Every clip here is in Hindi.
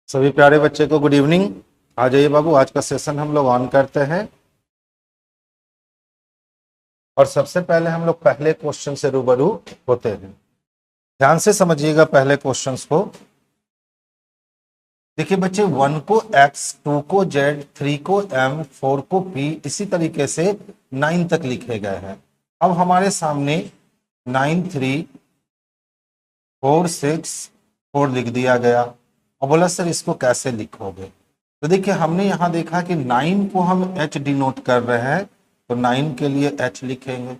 सभी प्यारे बच्चे को गुड इवनिंग। आ जाइए बाबू, आज का सेशन हम लोग ऑन करते हैं और सबसे पहले हम लोग पहले क्वेश्चन से रूबरू होते हैं। ध्यान से समझिएगा पहले क्वेश्चंस को। देखिए बच्चे, 1 को x, 2 को z, 3 को m, 4 को p, इसी तरीके से 9 तक लिखे गए हैं। अब हमारे सामने 9, 3, 4, 6, 4 लिख दिया गया और बोला सर इसको कैसे लिखोगे। तो देखिए हमने यहाँ देखा कि 9 को हम h डिनोट कर रहे हैं तो 9 के लिए h लिखेंगे।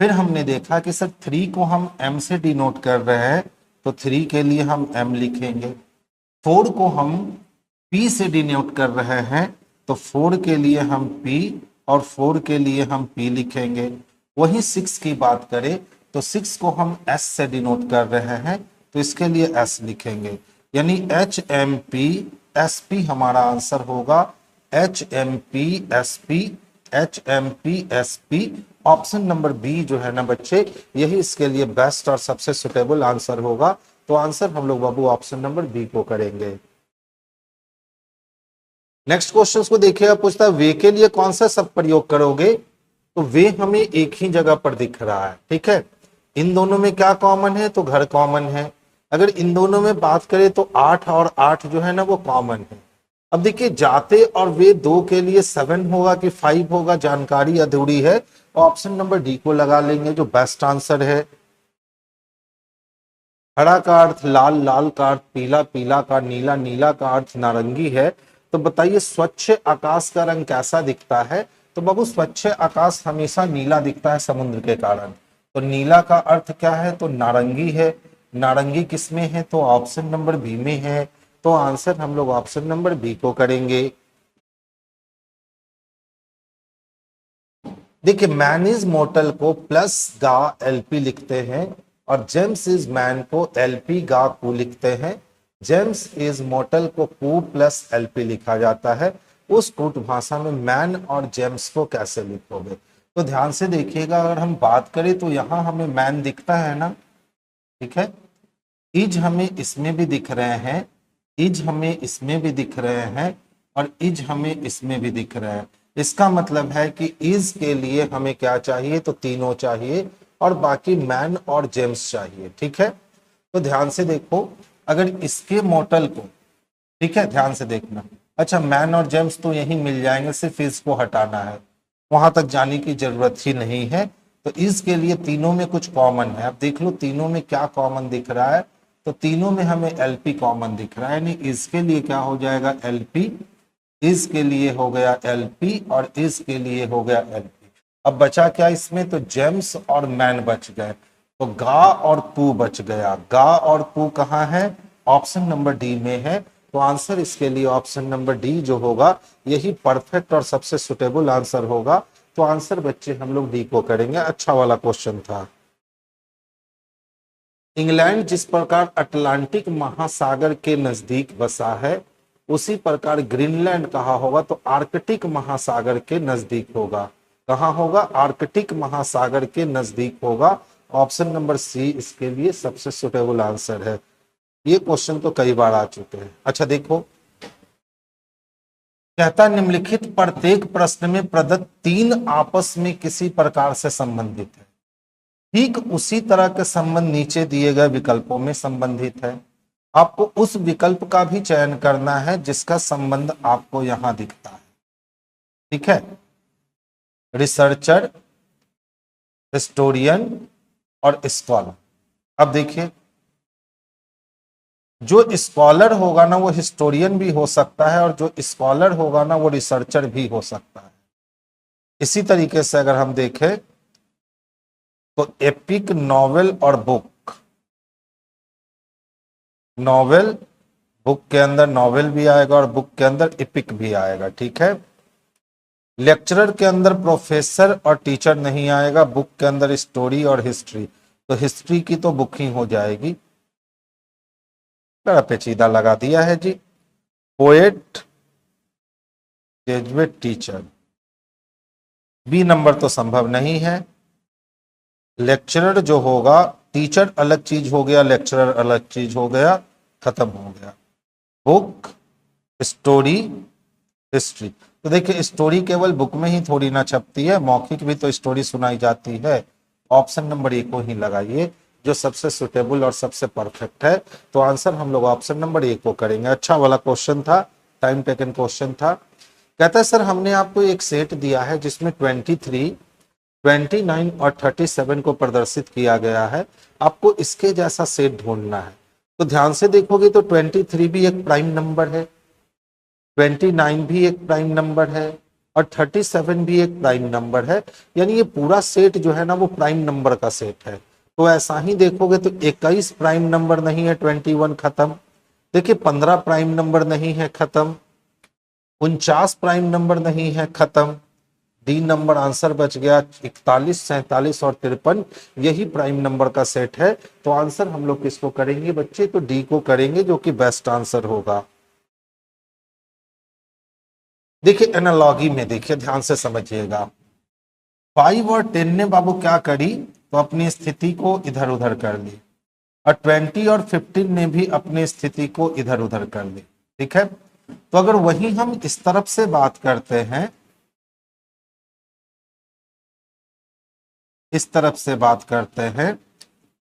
फिर हमने देखा कि सर 3 को हम m से डिनोट कर रहे हैं तो 3 के लिए हम m लिखेंगे। 4 को हम p से डिनोट कर रहे हैं तो 4 के लिए हम p और 4 के लिए हम p लिखेंगे। वही 6 की बात करें तो 6 को हम s से डिनोट कर रहे हैं तो इसके लिए s लिखेंगे, यानी HMP SP हमारा आंसर होगा। HMP SP, HMP SP, option number B जो है ना बच्चे, यही इसके लिए बेस्ट और सबसे सुटेबल आंसर होगा। तो आंसर हम लोग बाबू ऑप्शन नंबर बी को करेंगे। नेक्स्ट क्वेश्चन को देखिएगा, पूछता है वे के लिए कौन सा शब्द प्रयोग करोगे। तो वे हमें एक ही जगह पर दिख रहा है, ठीक है। इन दोनों में क्या कॉमन है, तो घर कॉमन है। अगर इन दोनों में बात करें तो 8 और 8 जो है ना वो कॉमन है। अब देखिए जाते और वे दो के लिए 7 होगा कि 5 होगा, जानकारी अधूरी है। ऑप्शन नंबर डी को लगा लेंगे जो बेस्ट आंसर है। हरा का अर्थ लाल, लाल का अर्थ पीला, पीला का नीला, नीला का अर्थ नारंगी है। तो बताइए स्वच्छ आकाश का रंग कैसा दिखता है। तो बाबू स्वच्छ आकाश हमेशा नीला दिखता है समुद्र के कारण। तो नीला का अर्थ क्या है, तो नारंगी है। नारंगी किसमें है, तो ऑप्शन नंबर बी में है। तो आंसर हम लोग ऑप्शन नंबर बी को करेंगे। देखिए मैन इज मोटल को प्लस गा एलपी लिखते हैं और जेम्स इज मैन को एलपी गा कू लिखते हैं। जेम्स इज मोटल को कू प्लस एलपी लिखा जाता है। उस कूट भाषा में मैन और जेम्स को कैसे लिखोगे। तो ध्यान से देखिएगा, अगर हम बात करें तो यहां हमें मैन दिखता है ना, ठीक है। इज हमें इसमें भी दिख रहे हैं, इज हमें इसमें भी दिख रहे हैं और इज हमें इसमें भी दिख रहे हैं। इसका मतलब है कि इज के लिए हमें क्या चाहिए, तो तीनों चाहिए और बाकी मैन और जेम्स चाहिए, ठीक है। तो ध्यान से देखो, अगर इसके मॉडल को, ठीक है, ध्यान से देखना। अच्छा मैन और जेम्स तो यही मिल जाएंगे, सिर्फ इसको हटाना है, वहां तक जाने की जरूरत ही नहीं है। तो इसके लिए तीनों में कुछ कॉमन है। अब देख लो तीनों में क्या कॉमन दिख रहा है, तो तीनों में हमें एलपी कॉमन दिख रहा है, यानी इसके लिए क्या हो जाएगा एलपी, इसके लिए हो गया एलपी और इसके लिए हो गया एलपी। अब बचा क्या इसमें, तो जेम्स और मैन बच गए, तो गा और पू बच गया। गा और पू कहाँ है, ऑप्शन नंबर डी में है। तो आंसर इसके लिए ऑप्शन नंबर डी जो होगा यही परफेक्ट और सबसे सुटेबल आंसर होगा। तो आंसर बच्चे हम लोग डी को करेंगे। अच्छा वाला क्वेश्चन था। इंग्लैंड जिस प्रकार अटलांटिक महासागर के नजदीक बसा है उसी प्रकार ग्रीनलैंड कहाँ होगा, तो आर्कटिक महासागर के नजदीक होगा। कहाँ होगा, आर्कटिक महासागर के नजदीक होगा। ऑप्शन नंबर सी इसके लिए सबसे सुटेबल आंसर है। ये क्वेश्चन तो कई बार आ चुके हैं। अच्छा देखो, कहता निम्नलिखित प्रत्येक प्रश्न में प्रदत्त 3 आपस में किसी प्रकार से संबंधित है। ठीक उसी तरह के संबंध नीचे दिए गए विकल्पों में संबंधित है। आपको उस विकल्प का भी चयन करना है जिसका संबंध आपको यहां दिखता है, ठीक है। रिसर्चर, हिस्टोरियन और स्कॉलर। अब देखिए जो स्कॉलर होगा ना वो हिस्टोरियन भी हो सकता है और जो स्कॉलर होगा ना वो रिसर्चर भी हो सकता है। इसी तरीके से अगर हम देखें तो एपिक, नॉवेल और बुक, नॉवेल, बुक के अंदर नॉवेल भी आएगा और बुक के अंदर एपिक भी आएगा, ठीक है। लेक्चरर के अंदर प्रोफेसर और टीचर नहीं आएगा, बुक के अंदर स्टोरी और हिस्ट्री, तो हिस्ट्री की तो बुक ही हो जाएगी। पेचीदा लगा दिया है जी। Poet, Jesuit, teacher, B number तो संभव नहीं है। लेक्चरर जो होगा, टीचर अलग चीज हो गया, लेक्चरर अलग चीज हो गया, खत्म हो गया। Book, story, history. तो देखिए स्टोरी केवल बुक में ही थोड़ी ना छपती है, मौखिक भी तो स्टोरी सुनाई जाती है। ऑप्शन नंबर ए को ही लगाइए जो सबसे सुटेबल और सबसे परफेक्ट है। तो आंसर हम लोग ऑप्शन नंबर ए को करेंगे। अच्छा वाला क्वेश्चन था, टाइम टेकन क्वेश्चन था। कहता है सर हमने आपको एक सेट दिया है जिसमें 23, 29 और 37 को प्रदर्शित किया गया है, आपको इसके जैसा सेट ढूंढना है। तो ध्यान से देखोगे तो 23 भी एक प्राइम नंबर है, 29 भी एक प्राइम नंबर है और 37 भी एक प्राइम नंबर है। यानी ये पूरा सेट जो है ना वो प्राइम नंबर का सेट है। तो ऐसा ही देखोगे तो 21 प्राइम नंबर नहीं है, 21 खत्म। देखिए 15 प्राइम नंबर नहीं है, खत्म। 49 प्राइम नंबर नहीं है, खत्म। डी नंबर आंसर बच गया। 41, 47 और 53 यही प्राइम नंबर का सेट है। तो आंसर हम लोग किसको करेंगे बच्चे? तो डी को करेंगे, जो कि बेस्ट आंसर होगा। देखिए एनालॉगी में देखिए ध्यान से समझिएगा। 5 और 10 ने बाबू क्या करी, तो अपनी स्थिति को इधर उधर कर ली, और 20 और 15 ने भी अपनी स्थिति को इधर उधर कर ली। ठीक है, तो अगर वही हम इस तरफ से बात करते हैं, इस तरफ से बात करते हैं,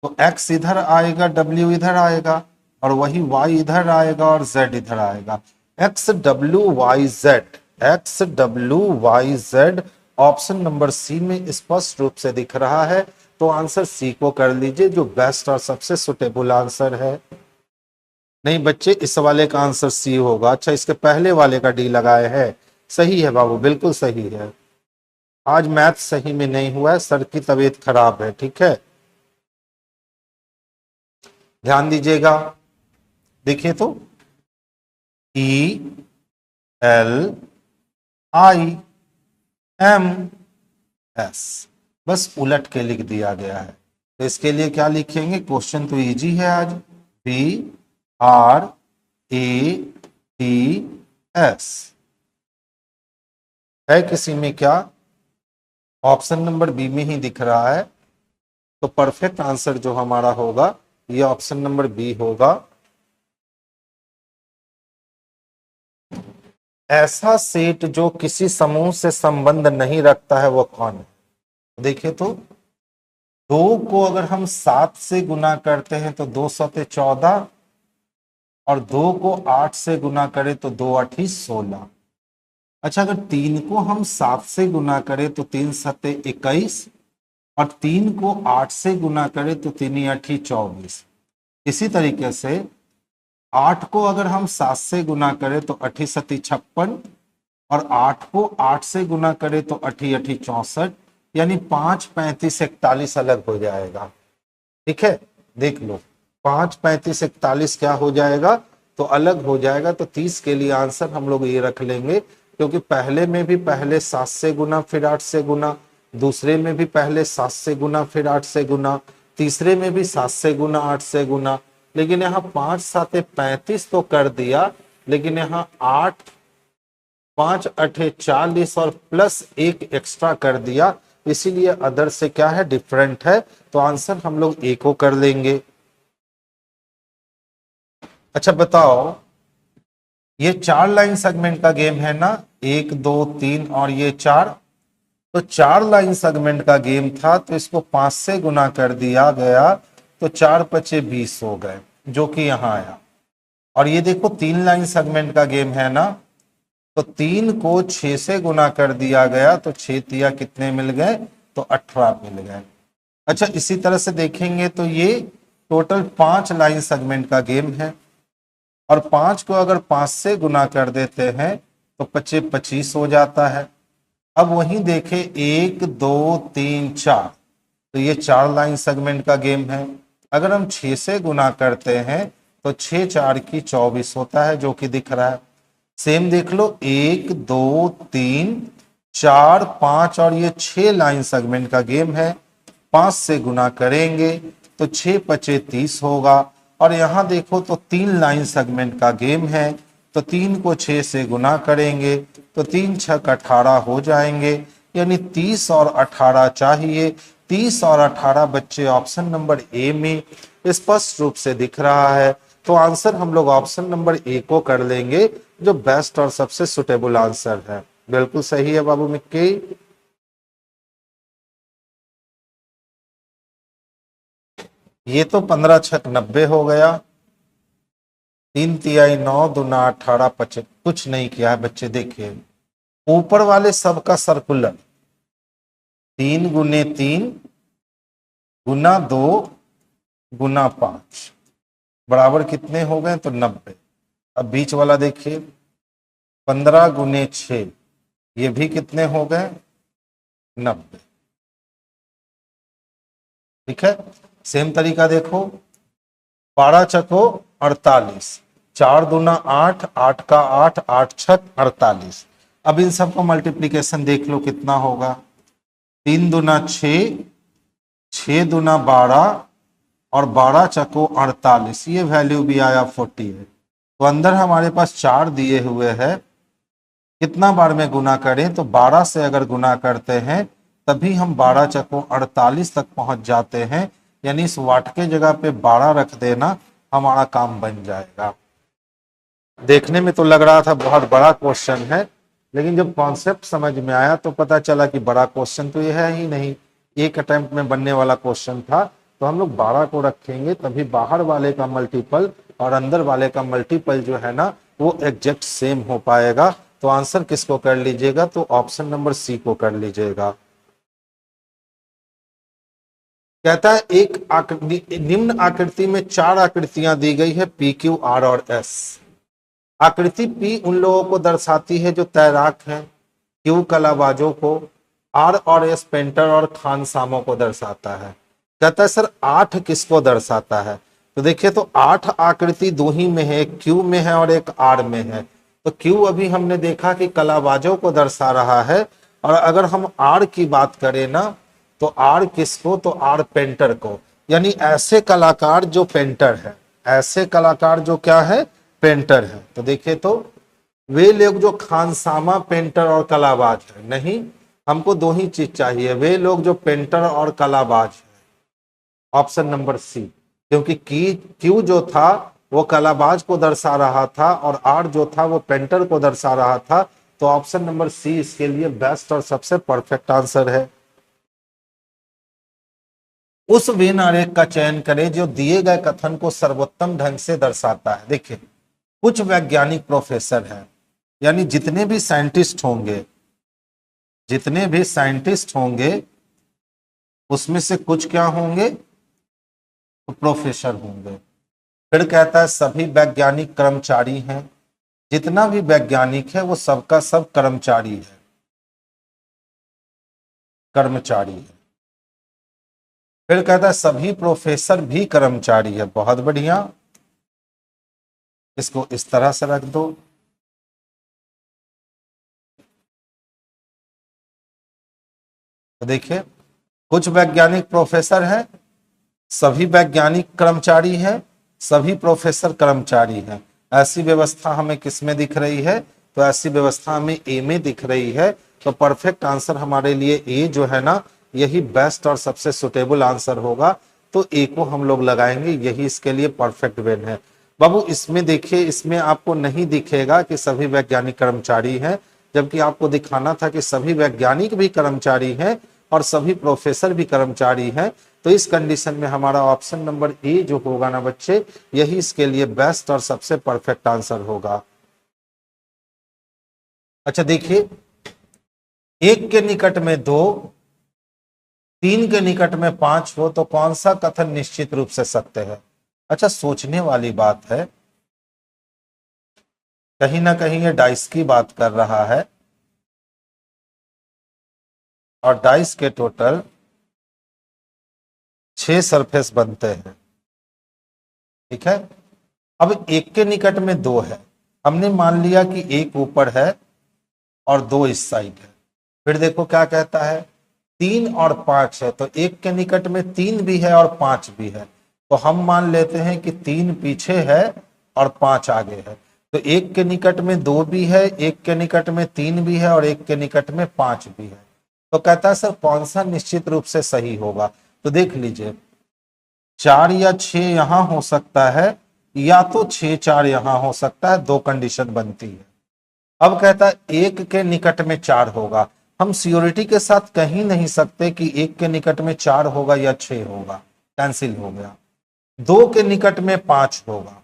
तो x इधर आएगा, w इधर आएगा, और वही y इधर आएगा और z इधर आएगा। x w y z, x w y z option number C में स्पष्ट रूप से दिख रहा है। तो आंसर सी को कर लीजिए, जो बेस्ट और सबसे सुटेबल आंसर है। नहीं बच्चे, इस वाले का आंसर सी होगा। अच्छा, इसके पहले वाले का डी लगाए हैं। सही है बाबू, बिल्कुल सही है। आज मैथ सही में नहीं हुआ है, सर की तबीयत खराब है। ठीक है, ध्यान दीजिएगा। देखिए तो E L I M S बस उलट के लिख दिया गया है। तो इसके लिए क्या लिखेंगे? क्वेश्चन तो इजी है आज। B R A T S है किसी में क्या? ऑप्शन नंबर बी में ही दिख रहा है। तो परफेक्ट आंसर जो हमारा होगा ये ऑप्शन नंबर बी होगा। ऐसा सेट जो किसी समूह से संबंध नहीं रखता है वो कौन है? देखिए तो 2 को अगर हम 7 से गुना करते हैं तो 2 सते 14, और 2 को 8 से गुना करें तो 2 8 16। अच्छा, अगर 3 को हम 7 से गुना करें तो 3 सते 21, और 3 को 8 से गुना करें तो 3 8 24। इसी तरीके से 8 को अगर हम 7 से गुना करें तो 8 सती 56, और 8 को 8 से गुना करें तो 8 8 64, यानी 5 35 41 अलग हो जाएगा। ठीक है, देख लो 5 35 41 क्या हो जाएगा, तो अलग हो जाएगा। तो 30 के लिए आंसर हम लोग ये रख लेंगे, क्योंकि पहले में भी पहले 7 से गुना फिर 8 से गुना, दूसरे में भी पहले 7 से गुना फिर 8 से गुना, तीसरे में भी 7 से गुना 8 से गुना। लेकिन यहाँ 5 7 35 तो कर दिया, लेकिन यहाँ 8 5 8 40 और प्लस 1 एक्स्ट्रा कर दिया, इसीलिए अदर से क्या है, डिफरेंट है। तो आंसर हम लोग ए को कर लेंगे। अच्छा बताओ, ये 4 लाइन सेगमेंट का गेम है ना, 1 2 3 और ये 4। तो 4 लाइन सेगमेंट का गेम था, तो इसको 5 से गुना कर दिया गया, तो 4 5 20 हो गए, जो कि यहां आया। और ये देखो 3 लाइन सेगमेंट का गेम है ना, तो 3 को 6 से गुना कर दिया गया, तो 6 तिया कितने मिल गए, तो 18 मिल गए। अच्छा, इसी तरह से देखेंगे तो ये टोटल 5 लाइन सेगमेंट का गेम है, और 5 को अगर 5 से गुना कर देते हैं तो 25 25 हो जाता है। अब वहीं देखें 1 2 3 4, तो ये 4 लाइन सेगमेंट का गेम है। अगर हम 6 से गुना करते हैं तो 6 4 की 24 होता है, जो कि दिख रहा है। सेम देख लो 1 2 3 4 5 और ये 6 लाइन सेगमेंट का गेम है। 5 से गुना करेंगे तो 6 5 30 होगा, और यहां देखो तो 3 लाइन सेगमेंट का गेम है, तो 3 को 6 से गुना करेंगे तो 3 6 18 हो जाएंगे, यानी 30 और 18 चाहिए। 30 और 18 बच्चे ऑप्शन नंबर ए में स्पष्ट रूप से दिख रहा है। तो आंसर हम लोग ऑप्शन नंबर ए को कर लेंगे, जो बेस्ट और सबसे सुटेबल आंसर है। बिल्कुल सही है बाबू मिक्की। ये तो 15 छक 90 हो गया। 3 तिहाई 9 दूना 18 25, कुछ नहीं किया है बच्चे। देखिए ऊपर वाले सबका सर्कुलर 3 गुने 3 गुना 2 गुना 5 बराबर कितने हो गए? तो 90। अब बीच वाला देखिए 15 गुने 6, ये भी कितने हो गए? 90। ठीक है। सेम तरीका देखो 12 चको 48, 4 दूना 8, 8 का 8, 8 छक 48। अब इन सबका मल्टीप्लीकेशन देख लो कितना होगा। 3 दूना 6, 6 दूना 12 और 12 चको 48, ये वैल्यू भी आया 40 है। तो अंदर हमारे पास 4 दिए हुए हैं, कितना बार में गुना करें? तो 12 से अगर गुना करते हैं तभी हम 12 चको 48 तक पहुंच जाते हैं, यानी इस वाट के जगह पे 12 रख देना, हमारा काम बन जाएगा। देखने में तो लग रहा था बहुत बड़ा क्वेश्चन है, लेकिन जब कॉन्सेप्ट समझ में आया तो पता चला कि बड़ा क्वेश्चन तो यह है ही नहीं, एक अटेम्प्ट में बनने वाला क्वेश्चन था। तो हम लोग 12 को रखेंगे तभी बाहर वाले का मल्टीपल और अंदर वाले का मल्टीपल जो है ना वो एग्जैक्ट सेम हो पाएगा। तो आंसर किसको कर लीजिएगा? तो ऑप्शन नंबर सी को कर लीजिएगा। कहता है एक आकृति, निम्न आकृति में 4 आकृतियां दी गई है पी क्यू आर और एस। आकृति पी उन लोगों को दर्शाती है जो तैराक हैं, क्यू कलाबाजों को, आर और एस पेंटर और खानसामों को दर्शाता है। कहता है सर 8 किसको दर्शाता है? तो देखिए तो 8 आकृति 2 ही में है, एक क्यू में है और एक आर में है। तो क्यू अभी हमने देखा कि कलाबाजों को दर्शा रहा है, और अगर हम आर की बात करें ना तो आर किसको? तो आर पेंटर को, यानी ऐसे कलाकार जो पेंटर है, ऐसे कलाकार जो क्या है? पेंटर है। तो देखिए तो वे लोग जो खानसामा पेंटर और कलाबाज है, नहीं हमको 2 ही चीज चाहिए, वे लोग जो पेंटर और कलाबाज है, ऑप्शन नंबर सी। क्योंकि क्यू जो था वो कलाबाज को दर्शा रहा था और आर जो था वो पेंटर को दर्शा रहा था। तो ऑप्शन नंबर सी इसके लिए बेस्ट और सबसे परफेक्ट आंसर है। उस वेन आरेख का चयन करें जो दिए गए कथन को सर्वोत्तम ढंग से दर्शाता है। देखिए कुछ वैज्ञानिक प्रोफेसर हैं, यानी जितने भी साइंटिस्ट होंगे, जितने भी साइंटिस्ट होंगे उसमें से कुछ क्या होंगे? तो प्रोफेसर होंगे। फिर कहता है सभी वैज्ञानिक कर्मचारी हैं, जितना भी वैज्ञानिक है वो सबका सब कर्मचारी है, कर्मचारी है। फिर कहता है सभी प्रोफेसर भी कर्मचारी है। बहुत बढ़िया, इसको इस तरह से रख दो। तो देखिए कुछ वैज्ञानिक प्रोफेसर हैं, सभी वैज्ञानिक कर्मचारी हैं, सभी प्रोफेसर कर्मचारी हैं। ऐसी व्यवस्था हमें किस में दिख रही है? तो ऐसी व्यवस्था हमें ए में दिख रही है। तो परफेक्ट आंसर हमारे लिए ए जो है ना, यही बेस्ट और सबसे सुटेबल आंसर होगा। तो ए को हम लोग लगाएंगे, यही इसके लिए परफेक्ट वेन है। बाबू इसमें देखिए, इसमें आपको नहीं दिखेगा कि सभी वैज्ञानिक कर्मचारी हैं, जबकि आपको दिखाना था कि सभी वैज्ञानिक भी कर्मचारी हैं और सभी प्रोफेसर भी कर्मचारी हैं। तो इस कंडीशन में हमारा ऑप्शन नंबर ए जो होगा ना बच्चे, यही इसके लिए बेस्ट और सबसे परफेक्ट आंसर होगा। अच्छा देखिए, 1 के निकट में 2, 3 के निकट में 5 हो तो कौन सा कथन निश्चित रूप से सत्य है? अच्छा सोचने वाली बात है, कहीं ना कहीं ये डाइस की बात कर रहा है, और डाइस के टोटल 6 सरफेस बनते हैं। ठीक है। अब 1 के निकट में 2 है, हमने मान लिया कि 1 ऊपर है और 2 इस साइड है। फिर देखो क्या कहता है, 3 और 5 है, तो 1 के निकट में 3 भी है और 5 भी है। तो हम मान लेते हैं कि 3 पीछे है और 5 आगे है। तो 1 के निकट में 2 भी है, 1 के निकट में 3 भी है और 1 के निकट में 5 भी है। तो कहता है सर कौन सा निश्चित रूप से सही होगा? तो देख लीजिए 4 या 6 यहां हो सकता है या तो 6 4 यहां हो सकता है, दो कंडीशन बनती है। अब कहता है एक के निकट में 4 होगा। हम सियोरिटी के साथ कह ही नहीं सकते कि एक के निकट में 4 होगा या 6 होगा, कैंसिल हो गया। दो के निकट में 5 होगा,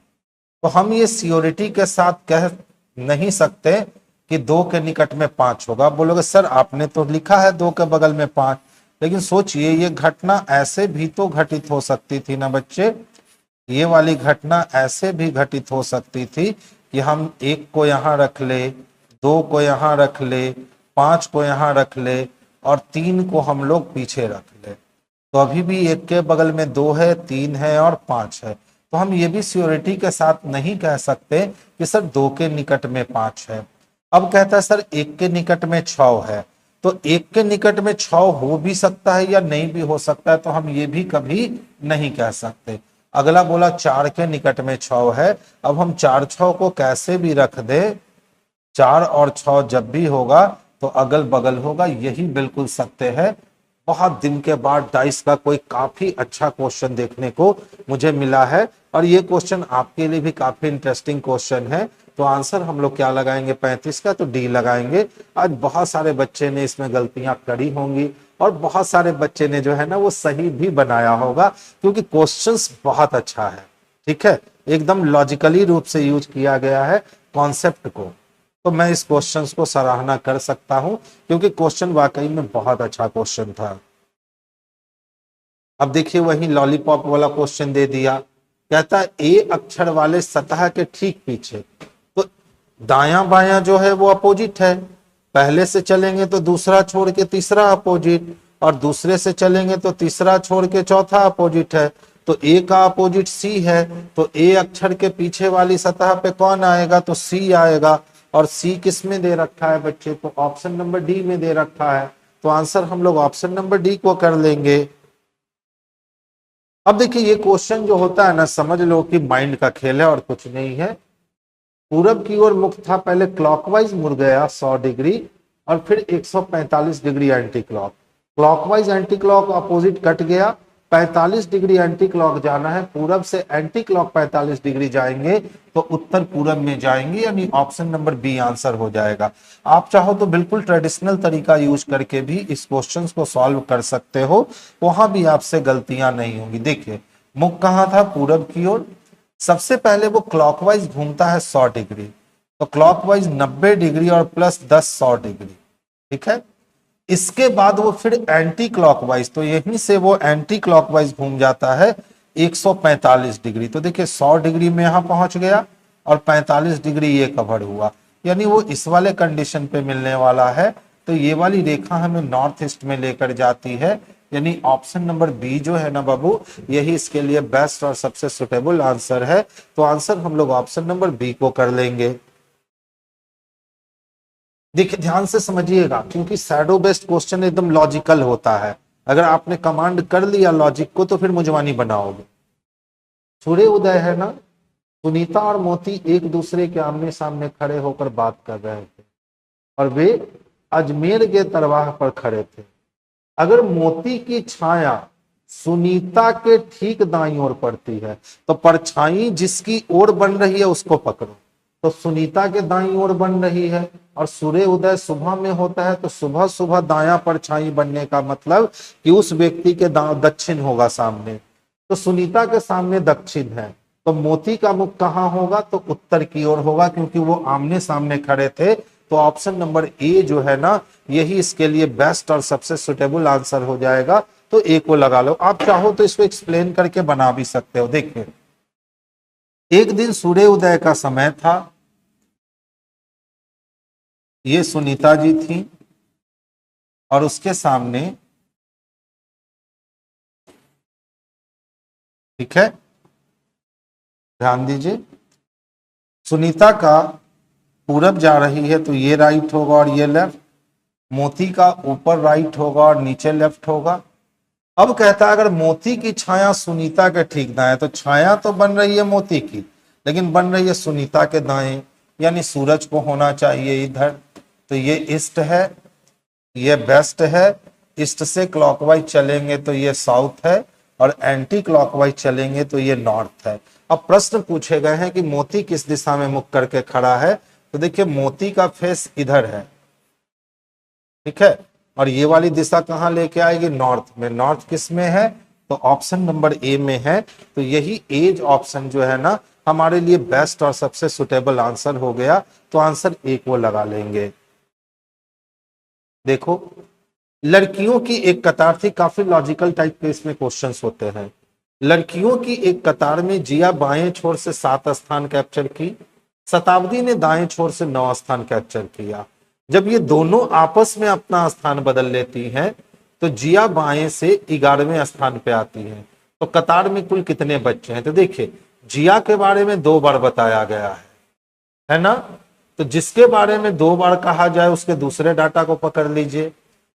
तो हम ये सियोरिटी के साथ कह नहीं सकते कि दो के निकट में 5 होगा। आप बोलोगे सर आपने तो लिखा है दो के बगल में 5, लेकिन सोचिए ये घटना ऐसे भी तो घटित हो सकती थी ना बच्चे, ये वाली घटना ऐसे भी घटित हो सकती थी कि हम एक को यहां रख ले, दो को यहां रख ले, 5 को यहां रख ले और 3 को हम लोग पीछे रख ले। तो अभी भी एक के बगल में 2 है, 3 है और 5 है। तो हम ये भी श्योरिटी के साथ नहीं कह सकते कि सर 2 के निकट में 5 है। अब कहता है सर एक के निकट में 6 है, तो एक के निकट में 6 हो भी सकता है या नहीं भी हो सकता है, तो हम ये भी कभी नहीं कह सकते। अगला बोला 4 के निकट में 6 है। अब हम 4 6 को कैसे भी रख दे, 4 और 6 जब भी होगा तो अगल बगल होगा, यही बिल्कुल सत्य है। बहुत दिन के बाद डाइस का कोई काफी अच्छा क्वेश्चन देखने को मुझे मिला है और ये क्वेश्चन आपके लिए भी काफी इंटरेस्टिंग क्वेश्चन है। तो आंसर हम लोग क्या लगाएंगे 35 का, तो डी लगाएंगे। आज बहुत सारे बच्चे ने इसमें गलतियां करी होंगी और बहुत सारे बच्चे ने जो है ना वो सही भी बनाया होगा, क्योंकि क्वेश्चंस बहुत अच्छा है। ठीक है, एकदम लॉजिकली रूप से यूज किया गया है कॉन्सेप्ट को। तो मैं इस क्वेश्चन को सराहना कर सकता हूं क्योंकि क्वेश्चन वाकई में बहुत अच्छा क्वेश्चन था। अब देखिए वही लॉलीपॉप वाला क्वेश्चन दे दिया। कहता है ए अक्षर वाले सतह के ठीक पीछे, तो दायां बायां जो है वो अपोजिट है। पहले से चलेंगे तो दूसरा छोड़ के तीसरा अपोजिट, और दूसरे से चलेंगे तो तीसरा छोड़ के चौथा अपोजिट है। तो ए का अपोजिट सी है, तो ए अक्षर के पीछे वाली सतह पे कौन आएगा, तो सी आएगा। और सी किस में दे रखा है बच्चे, तो ऑप्शन नंबर डी में दे रखा है। तो आंसर हम लोग ऑप्शन नंबर डी को कर लेंगे। अब देखिए ये क्वेश्चन जो होता है ना, समझ लो कि माइंड का खेल है और कुछ नहीं है। पूरब की ओर मुख था, पहले क्लॉकवाइज मुड़ गया 100 डिग्री और फिर 145 degree anti clock. Clockwise anti clock opposite cut गया, 45 डिग्री एंटी क्लॉक जाना है। पूरब से एंटी क्लॉक 45 डिग्री जाएंगे तो उत्तर पूरब में जाएंगे, यानी ऑप्शन नंबर बी आंसर हो जाएगा। आप चाहो तो बिल्कुल ट्रेडिशनल तरीका यूज करके भी इस क्वेश्चन को सॉल्व कर सकते हो, वहां भी आपसे गलतियां नहीं होंगी। देखिए मुख कहां था, पूरब की ओर। सबसे पहले वो क्लॉकवाइज घूमता है 100 डिग्री, तो क्लॉकवाइज 90 डिग्री और प्लस 10 100 डिग्री। ठीक है, इसके बाद वो फिर एंटी क्लॉकवाइज, तो यहीं से वो एंटी क्लॉकवाइज घूम जाता है 145 डिग्री। तो देखिए 100 डिग्री में यहां पहुंच गया और 45 डिग्री ये कवर हुआ, यानी वो इस वाले कंडीशन पे मिलने वाला है। तो ये वाली रेखा हमें नॉर्थ ईस्ट में लेकर जाती है, यानी ऑप्शन नंबर बी जो है ना बाबू, यही इसके लिए बेस्ट और सबसे सुटेबल आंसर है। तो आंसर हम लोग ऑप्शन नंबर बी को कर लेंगे। देखिए ध्यान से समझिएगा, क्योंकि शैडो बेस्ड क्वेश्चन एकदम लॉजिकल होता है। अगर आपने कमांड कर लिया लॉजिक को तो फिर मुजवानी बनाओगे। सूर्य उदय है ना, सुनीता और मोती एक दूसरे के आमने सामने खड़े होकर बात कर रहे थे और वे अजमेर के दरवाह पर खड़े थे। अगर मोती की छाया सुनीता के ठीक दाईं ओर पड़ती है तो परछाई जिसकी ओर बन रही है उसको पकड़ो। तो सुनीता के दाईं ओर बन रही है और सूर्य उदय सुबह में होता है, तो सुबह सुबह दायां परछाई बनने का मतलब कि उस व्यक्ति के दक्षिण होगा सामने। तो सुनीता के सामने दक्षिण है, तो मोती का मुख कहाँ होगा, तो उत्तर की ओर होगा, क्योंकि वो आमने सामने खड़े थे। तो ऑप्शन नंबर ए जो है ना, यही इसके लिए बेस्ट और सबसे सुटेबल आंसर हो जाएगा। तो ए को लगा लो। आप चाहो तो इसको एक्सप्लेन करके बना भी सकते हो। देखिए एक दिन सूर्य उदय का समय था, ये सुनीता जी थी और उसके सामने, ठीक है ध्यान दीजिए, सुनीता का पूरब जा रही है तो ये राइट होगा और ये लेफ्ट, मोती का ऊपर राइट होगा और नीचे लेफ्ट होगा। अब कहता है अगर मोती की छाया सुनीता के ठीक दाएं, तो छाया तो बन रही है मोती की लेकिन बन रही है सुनीता के दाएं, यानी सूरज को होना चाहिए इधर। तो ये ईस्ट है, ये वेस्ट है, ईस्ट से क्लॉकवाइज चलेंगे तो ये साउथ है, और एंटी क्लॉकवाइज चलेंगे तो ये नॉर्थ है। अब प्रश्न पूछे गए हैं कि मोती किस दिशा में मुख करके खड़ा है, तो देखिए मोती का फेस इधर है, ठीक है, और ये वाली दिशा कहाँ लेके आएगी, नॉर्थ में। नॉर्थ किस में है, तो ऑप्शन नंबर ए में है। तो यही एज ऑप्शन जो है ना हमारे लिए बेस्ट और सबसे सुटेबल आंसर हो गया, तो आंसर ए को लगा लेंगे। देखो लड़कियों की एक कतार थी, काफी लॉजिकल टाइप के इसमें क्वेश्चंस होते हैं। लड़कियों की एक कतार में जिया बाएं छोर से 7 स्थान कैप्चर की, शताब्दी ने दाएं छोर से 9 स्थान कैप्चर किया। जब ये दोनों आपस में अपना स्थान बदल लेती हैं तो जिया बाएं से 11वें स्थान पे आती है। तो कतार में कुल कितने बच्चे हैं, तो देखिए जिया के बारे में 2 बार बताया गया है ना, तो जिसके बारे में 2 बार कहा जाए उसके दूसरे डाटा को पकड़ लीजिए,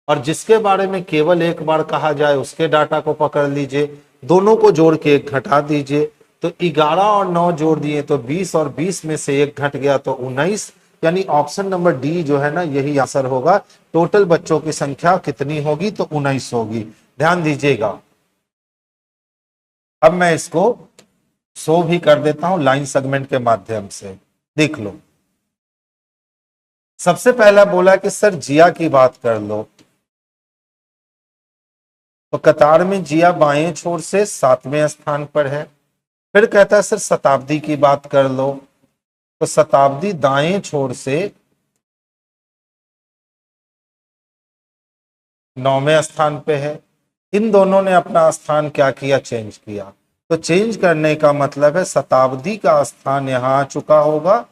और जिसके बारे में केवल 1 बार कहा जाए उसके डाटा को पकड़ लीजिए, दोनों को जोड़ के 1 घटा दीजिए। तो 11 और 9 जोड़ दिए तो 20, और 20 में से 1 घट गया तो 19, यानी ऑप्शन नंबर डी जो है ना यही आंसर होगा। टोटल बच्चों की संख्या कितनी होगी, तो 19 होगी। ध्यान दीजिएगा। अब मैं इसको शो भी कर देता हूं लाइन सेगमेंट के माध्यम से, देख लो। सबसे पहला बोला कि सर जिया की बात कर लो, तो कतार में जिया बाएं छोर से 7वें स्थान पर है। फिर कहता है सर शताब्दी की बात कर लो, तो शताब्दी दाएं छोर से 9वें स्थान पे है। इन दोनों ने अपना स्थान क्या किया, चेंज किया। तो चेंज करने का मतलब है शताब्दी का स्थान यहां आ चुका होगा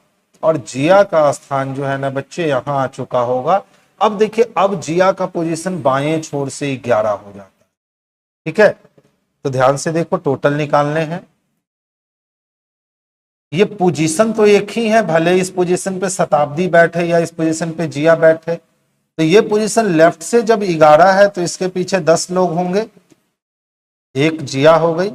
और जिया का स्थान जो है ना बच्चे यहां आ चुका होगा। अब देखिए अब जिया का पोजीशन बाएं छोर से 11 हो जाता है, ठीक है। तो ध्यान से देखो टोटल निकालने हैं। ये पोजीशन तो एक ही है, भले इस पोजीशन पे शताब्दी बैठे या इस पोजीशन पे जिया बैठे। तो ये पोजीशन लेफ्ट से जब 11 है तो इसके पीछे 10 लोग होंगे, एक जिया हो गई,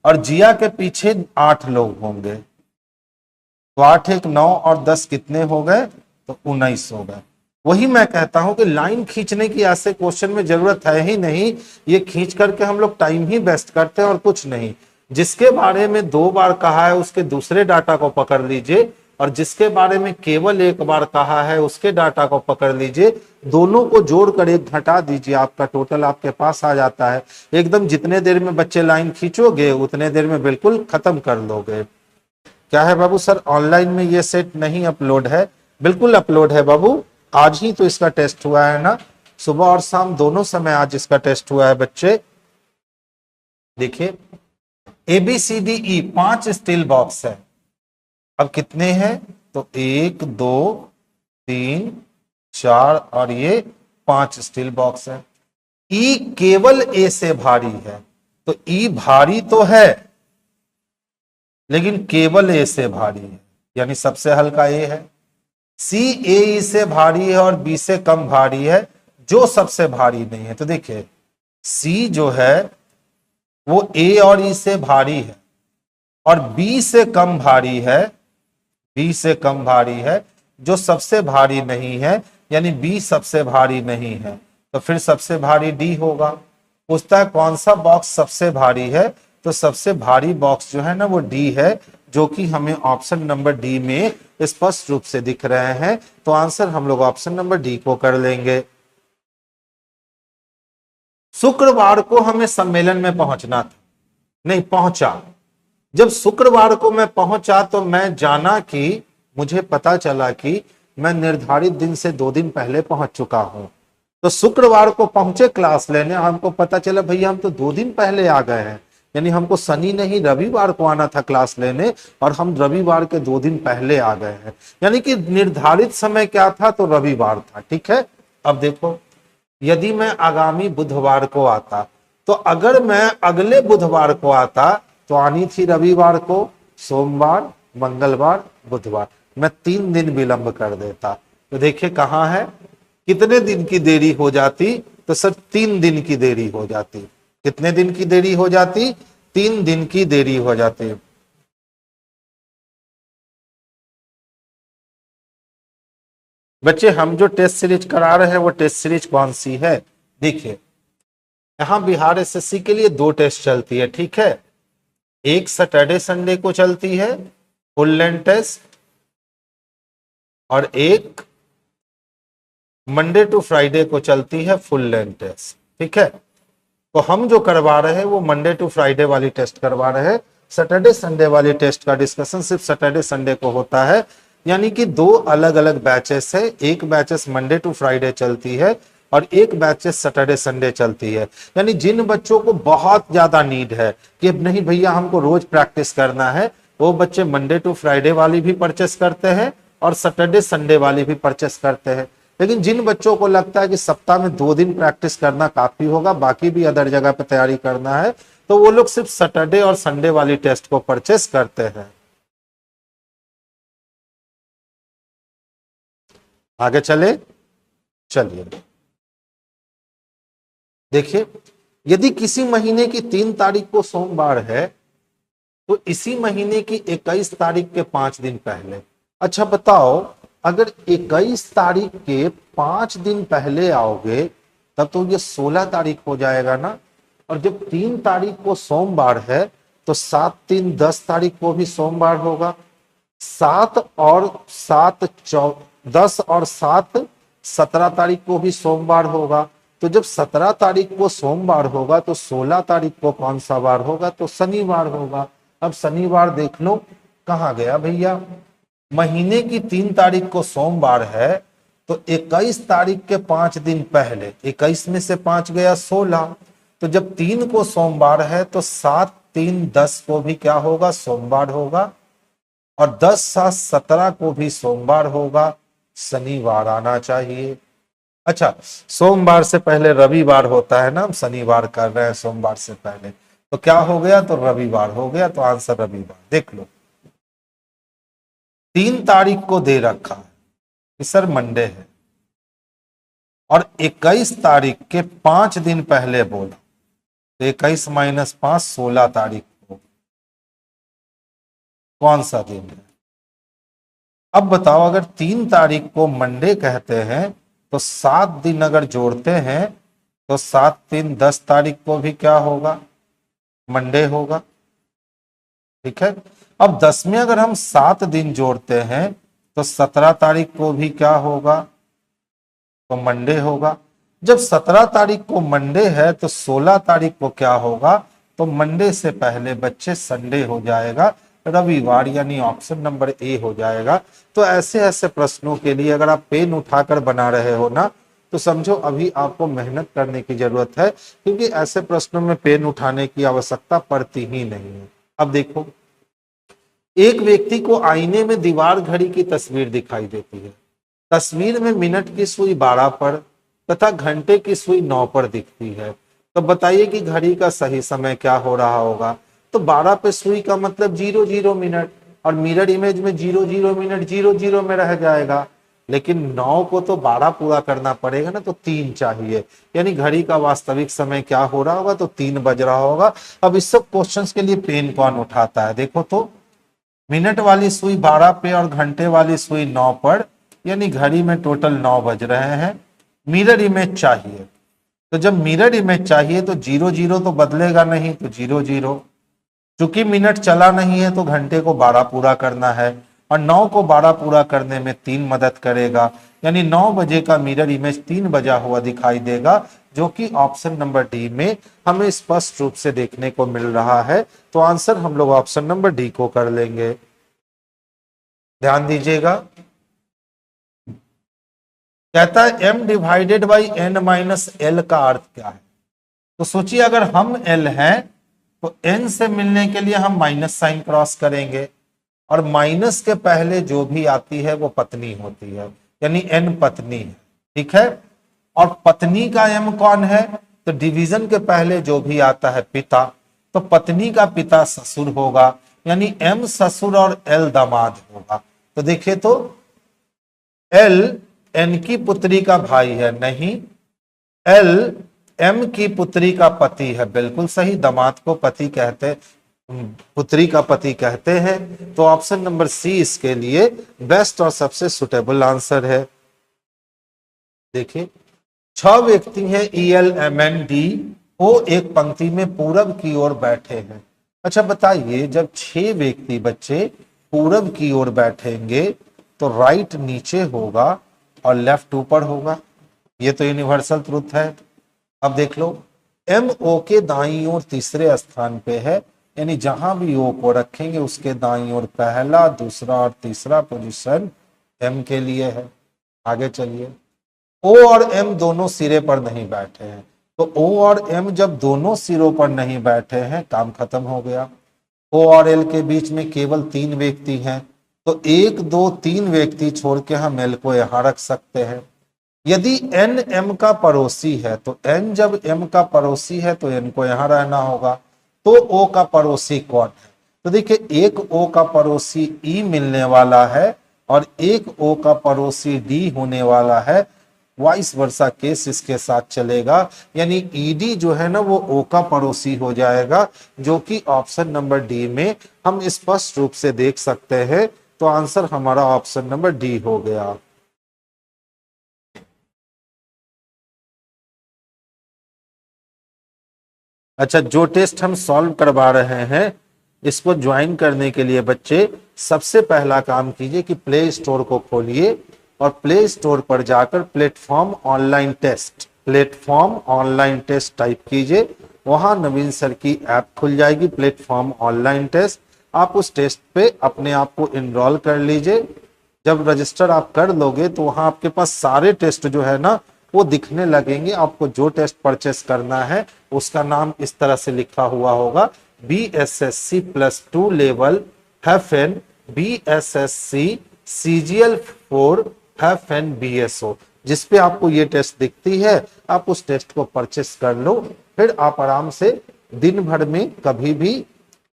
और जिया के पीछे 8 लोग होंगे। तो 8 1 9 और 10 कितने हो गए, तो 19 हो गए। वही मैं कहता हूं कि लाइन खींचने की ऐसे क्वेश्चन में जरूरत है ही नहीं, ये खींच करके हम लोग टाइम ही वेस्ट करते हैं और कुछ नहीं। जिसके बारे में 2 बार कहा है उसके दूसरे डाटा को पकड़ लीजिए, और जिसके बारे में केवल 1 बार कहा है उसके डाटा को पकड़ लीजिए, दोनों को जोड़कर 1 घटा दीजिए, आपका टोटल आपके पास आ जाता है। एकदम जितने देर में बच्चे लाइन खींचोगे उतने देर में बिल्कुल खत्म कर लोगे। क्या है बाबू, सर ऑनलाइन में ये सेट नहीं अपलोड है? बिल्कुल अपलोड है बाबू, आज ही तो इसका टेस्ट हुआ है ना, सुबह और शाम दोनों समय आज इसका टेस्ट हुआ है बच्चे। देखिए ABCDE 5 स्टील बॉक्स है। अब कितने हैं, तो 1 2 3 4 और ये 5 स्टील बॉक्स है। ई केवल ए से भारी है, तो ई भारी तो है लेकिन केवल ए से भारी है, यानी सबसे हल्का ए है। सी ए ई से भारी है और बी से कम भारी है, जो सबसे भारी नहीं है। तो देखिए सी जो है वो ए और ई से भारी है और बी से कम भारी है, बी से कम भारी है, जो सबसे भारी नहीं है, यानी बी सबसे भारी नहीं है। तो फिर सबसे भारी डी होगा। पूछता है कौन सा बॉक्स सबसे भारी है, तो सबसे भारी बॉक्स जो है ना वो डी है, जो कि हमें ऑप्शन नंबर डी में स्पष्ट रूप से दिख रहे हैं। तो आंसर हम लोग ऑप्शन नंबर डी को कर लेंगे। शुक्रवार को हमें सम्मेलन में पहुंचना था, नहीं पहुंचा। जब शुक्रवार को मैं पहुंचा तो मैं जाना कि मुझे पता चला कि मैं निर्धारित दिन से 2 दिन पहले पहुंच चुका हूं। तो शुक्रवार को पहुंचे क्लास लेने, हमको पता चला भैया हम तो 2 दिन पहले आ गए हैं, यानी हमको शनि नहीं रविवार को आना था क्लास लेने, और हम रविवार के 2 दिन पहले आ गए हैं, यानी कि निर्धारित समय क्या था, तो रविवार था। ठीक है, अब देखो यदि मैं आगामी बुधवार को आता, तो अगर मैं अगले बुधवार को आता तो आनी थी रविवार को, सोमवार, मंगलवार, बुधवार, मैं 3 दिन विलंब कर देता। तो देखिए कहां है, कितने दिन की देरी हो जाती, तो सर 3 दिन की देरी हो जाती। कितने दिन की देरी हो जाती, 3 दिन की देरी हो जाती। बच्चे हम जो टेस्ट सीरीज करा रहे हैं वो टेस्ट सीरीज कौन सी है, देखिए यहां बिहार एसएससी के लिए 2 टेस्ट चलती है, ठीक है। एक सैटरडे संडे को चलती है फुल लेंथ टेस्ट, और एक मंडे टू फ्राइडे को चलती है फुल लेंथ टेस्ट, ठीक है। तो हम जो करवा रहे हैं वो मंडे टू फ्राइडे वाली टेस्ट करवा रहे हैं। सैटरडे संडे वाली टेस्ट का डिस्कशन सिर्फ सैटरडे संडे को होता है, यानी कि 2 अलग अलग बैचेस है। एक बैचेस मंडे टू फ्राइडे चलती है और एक बैचेस सैटरडे संडे चलती है। यानी जिन बच्चों को बहुत ज्यादा नीड है कि नहीं भैया हमको रोज प्रैक्टिस करना है, वो बच्चे मंडे टू फ्राइडे वाली भी परचेस करते हैं और सैटरडे संडे वाली भी परचेस करते हैं। लेकिन जिन बच्चों को लगता है कि सप्ताह में 2 दिन प्रैक्टिस करना काफी होगा, बाकी भी अदर जगह पे तैयारी करना है, तो वो लोग सिर्फ सैटरडे और संडे वाली टेस्ट को परचेस करते हैं। आगे चले, चलिए देखिए, यदि किसी महीने की 3 तारीख को सोमवार है तो इसी महीने की 21 तारीख के 5 दिन पहले। अच्छा बताओ, अगर 21 तारीख के 5 दिन पहले आओगे तब तो ये 16 तारीख हो जाएगा ना। और जब 3 तारीख को सोमवार है तो 7 3 10 तारीख को भी सोमवार होगा। 7 और 7 10 और 7 17 तारीख को भी सोमवार होगा। तो जब 17 तारीख को सोमवार होगा तो 16 तारीख को कौन सा वार होगा? तो शनिवार होगा। अब शनिवार देख लो कहाँ गया भैया। महीने की 3 तारीख को सोमवार है तो 21 तारीख के 5 दिन पहले, 21 में से 5 गया 16, तो जब 3 को सोमवार है तो 7 3 10 को भी क्या होगा? सोमवार होगा। और 10 7 17 को भी सोमवार होगा। शनिवार आना चाहिए। अच्छा, सोमवार से पहले रविवार होता है ना, हम शनिवार कर रहे हैं सोमवार से पहले, तो क्या हो गया? तो रविवार हो गया। तो आंसर रविवार। देख लो 3 तारीख को दे रखा है कि सर मंडे है, और 21 तारीख के 5 दिन पहले बोला, तो 21 माइनस 5 16 तारीख को कौन सा दिन है? अब बताओ, अगर 3 तारीख को मंडे कहते हैं तो 7 दिन अगर जोड़ते हैं तो 7 3 10 तारीख को भी क्या होगा? मंडे होगा, ठीक है। अब 10 में अगर हम 7 दिन जोड़ते हैं तो 17 तारीख को भी क्या होगा? तो मंडे होगा। जब 17 तारीख को मंडे है तो 16 तारीख को क्या होगा? तो मंडे से पहले बच्चे संडे हो जाएगा, रविवार, यानी ऑप्शन नंबर ए हो जाएगा। तो ऐसे ऐसे प्रश्नों के लिए अगर आप पेन उठाकर बना रहे हो ना, तो समझो अभी आपको मेहनत करने की जरूरत है, क्योंकि ऐसे प्रश्नों में पेन उठाने की आवश्यकता पड़ती ही नहीं है। अब देखो, एक व्यक्ति को आईने में दीवार घड़ी की तस्वीर दिखाई देती है। तस्वीर में मिनट की सुई 12 पर तथा घंटे की सुई 9 पर दिखती है। तो बताइए कि घड़ी का सही समय क्या हो रहा होगा? तो 12 पे सुई का मतलब 00 मिनट, और मिरर इमेज में 00 मिनट 00 में रह जाएगा। लेकिन 9 को तो 12 पूरा करना पड़ेगा ना, तो 3 चाहिए, यानी घड़ी का वास्तविक समय क्या हो रहा होगा? तो 3 बज रहा होगा। अब इस सब क्वेश्चंस के लिए पेन कौन उठाता है? देखो तो, मिनट वाली सुई 12 पे और घंटे वाली सुई 9 पर, यानी घड़ी में टोटल 9 बज रहे हैं। मिरर इमेज चाहिए, तो जब मिरर इमेज चाहिए तो 00 तो बदलेगा नहीं, तो 00। चूंकि मिनट चला नहीं है तो घंटे को 12 पूरा करना है, और 9 को 12 पूरा करने में 3 मदद करेगा, यानी 9 बजे का मिरर इमेज 3 बजा हुआ दिखाई देगा, जो कि ऑप्शन नंबर डी में हमें स्पष्ट रूप से देखने को मिल रहा है। तो आंसर हम लोग ऑप्शन नंबर डी को कर लेंगे। ध्यान दीजिएगा, कहता है m divided by n minus L का अर्थ क्या है? तो सोचिए, अगर हम l हैं तो n से मिलने के लिए हम माइनस साइन क्रॉस करेंगे, और माइनस के पहले जो भी आती है वो पत्नी होती है, यानी n पत्नी है, ठीक है। और पत्नी का m कौन है? तो डिवीजन के पहले जो भी आता है पिता, तो पत्नी का पिता ससुर होगा, यानी m ससुर और l दामाद होगा। तो देखिए, तो l n की पुत्री का भाई है, नहीं, l m की पुत्री का पति है, बिल्कुल सही। दामाद को पति कहते, पुत्री का पति कहते हैं। तो ऑप्शन नंबर सी इसके लिए बेस्ट और सबसे सुटेबल आंसर है। देखिए, 6 व्यक्ति हैं EL MN D वो एक पंक्ति में पूरब की ओर बैठे हैं। अच्छा बताइए, जब 6 व्यक्ति बच्चे पूरब की ओर बैठेंगे तो राइट नीचे होगा और लेफ्ट ऊपर होगा। ये तो यूनिवर्सल ट्रूथ है। अब देख लो, एम ओ के दाईं ओर तीसरे स्थान पे है, यानी जहां भी ओ को रखेंगे उसके दाईं ओर पहला, दूसरा और तीसरा पोजीशन एम के लिए है। आगे चलिए, ओ और एम दोनों सिरे पर नहीं बैठे हैं, तो ओ और एम जब दोनों सिरों पर नहीं बैठे हैं, काम खत्म हो गया। ओ और एल के बीच में केवल 3 व्यक्ति हैं, तो 1 2 3 व्यक्ति छोड़ के हम एल को यहां रख सकते हैं। यदि एन एम का पड़ोसी है तो एन जब एम का पड़ोसी है तो एन को यहां रहना होगा। तो ओ का पड़ोसी कौन है? तो देखिए, एक ओ का पड़ोसी ई मिलने वाला है और एक ओ का पड़ोसी डी होने वाला है। वाइस वर्सा केस इसके साथ चलेगा, यानी ईडी जो है ना वो ओ का पड़ोसी हो जाएगा, जो कि ऑप्शन नंबर डी में हम स्पष्ट रूप से देख सकते हैं। तो आंसर हमारा ऑप्शन नंबर डी हो गया। अच्छा, जो टेस्ट हम सॉल्व करवा रहे हैं इसको ज्वाइन करने के लिए बच्चे सबसे पहला काम कीजिए कि प्ले स्टोर को खोलिए और प्ले स्टोर पर जाकर प्लेटफॉर्म ऑनलाइन टेस्ट टाइप कीजिए। वहां नवीन सर की ऐप खुल जाएगी, प्लेटफॉर्म ऑनलाइन टेस्ट। आप उस टेस्ट पे अपने आप को इनरोल कर लीजिए। जब रजिस्टर आप कर लोगे तो वहां आपके पास सारे टेस्ट जो है ना वो दिखने लगेंगे। आपको जो टेस्ट परचेस करना है उसका नाम इस तरह से लिखा हुआ होगा, BSSC +2 level hyphen BSSC CGL4 hyphen BSO। जिसपे आपको ये टेस्ट दिखती है, आप उस टेस्ट को परचेस कर लो। फिर आप आराम से दिन भर में कभी भी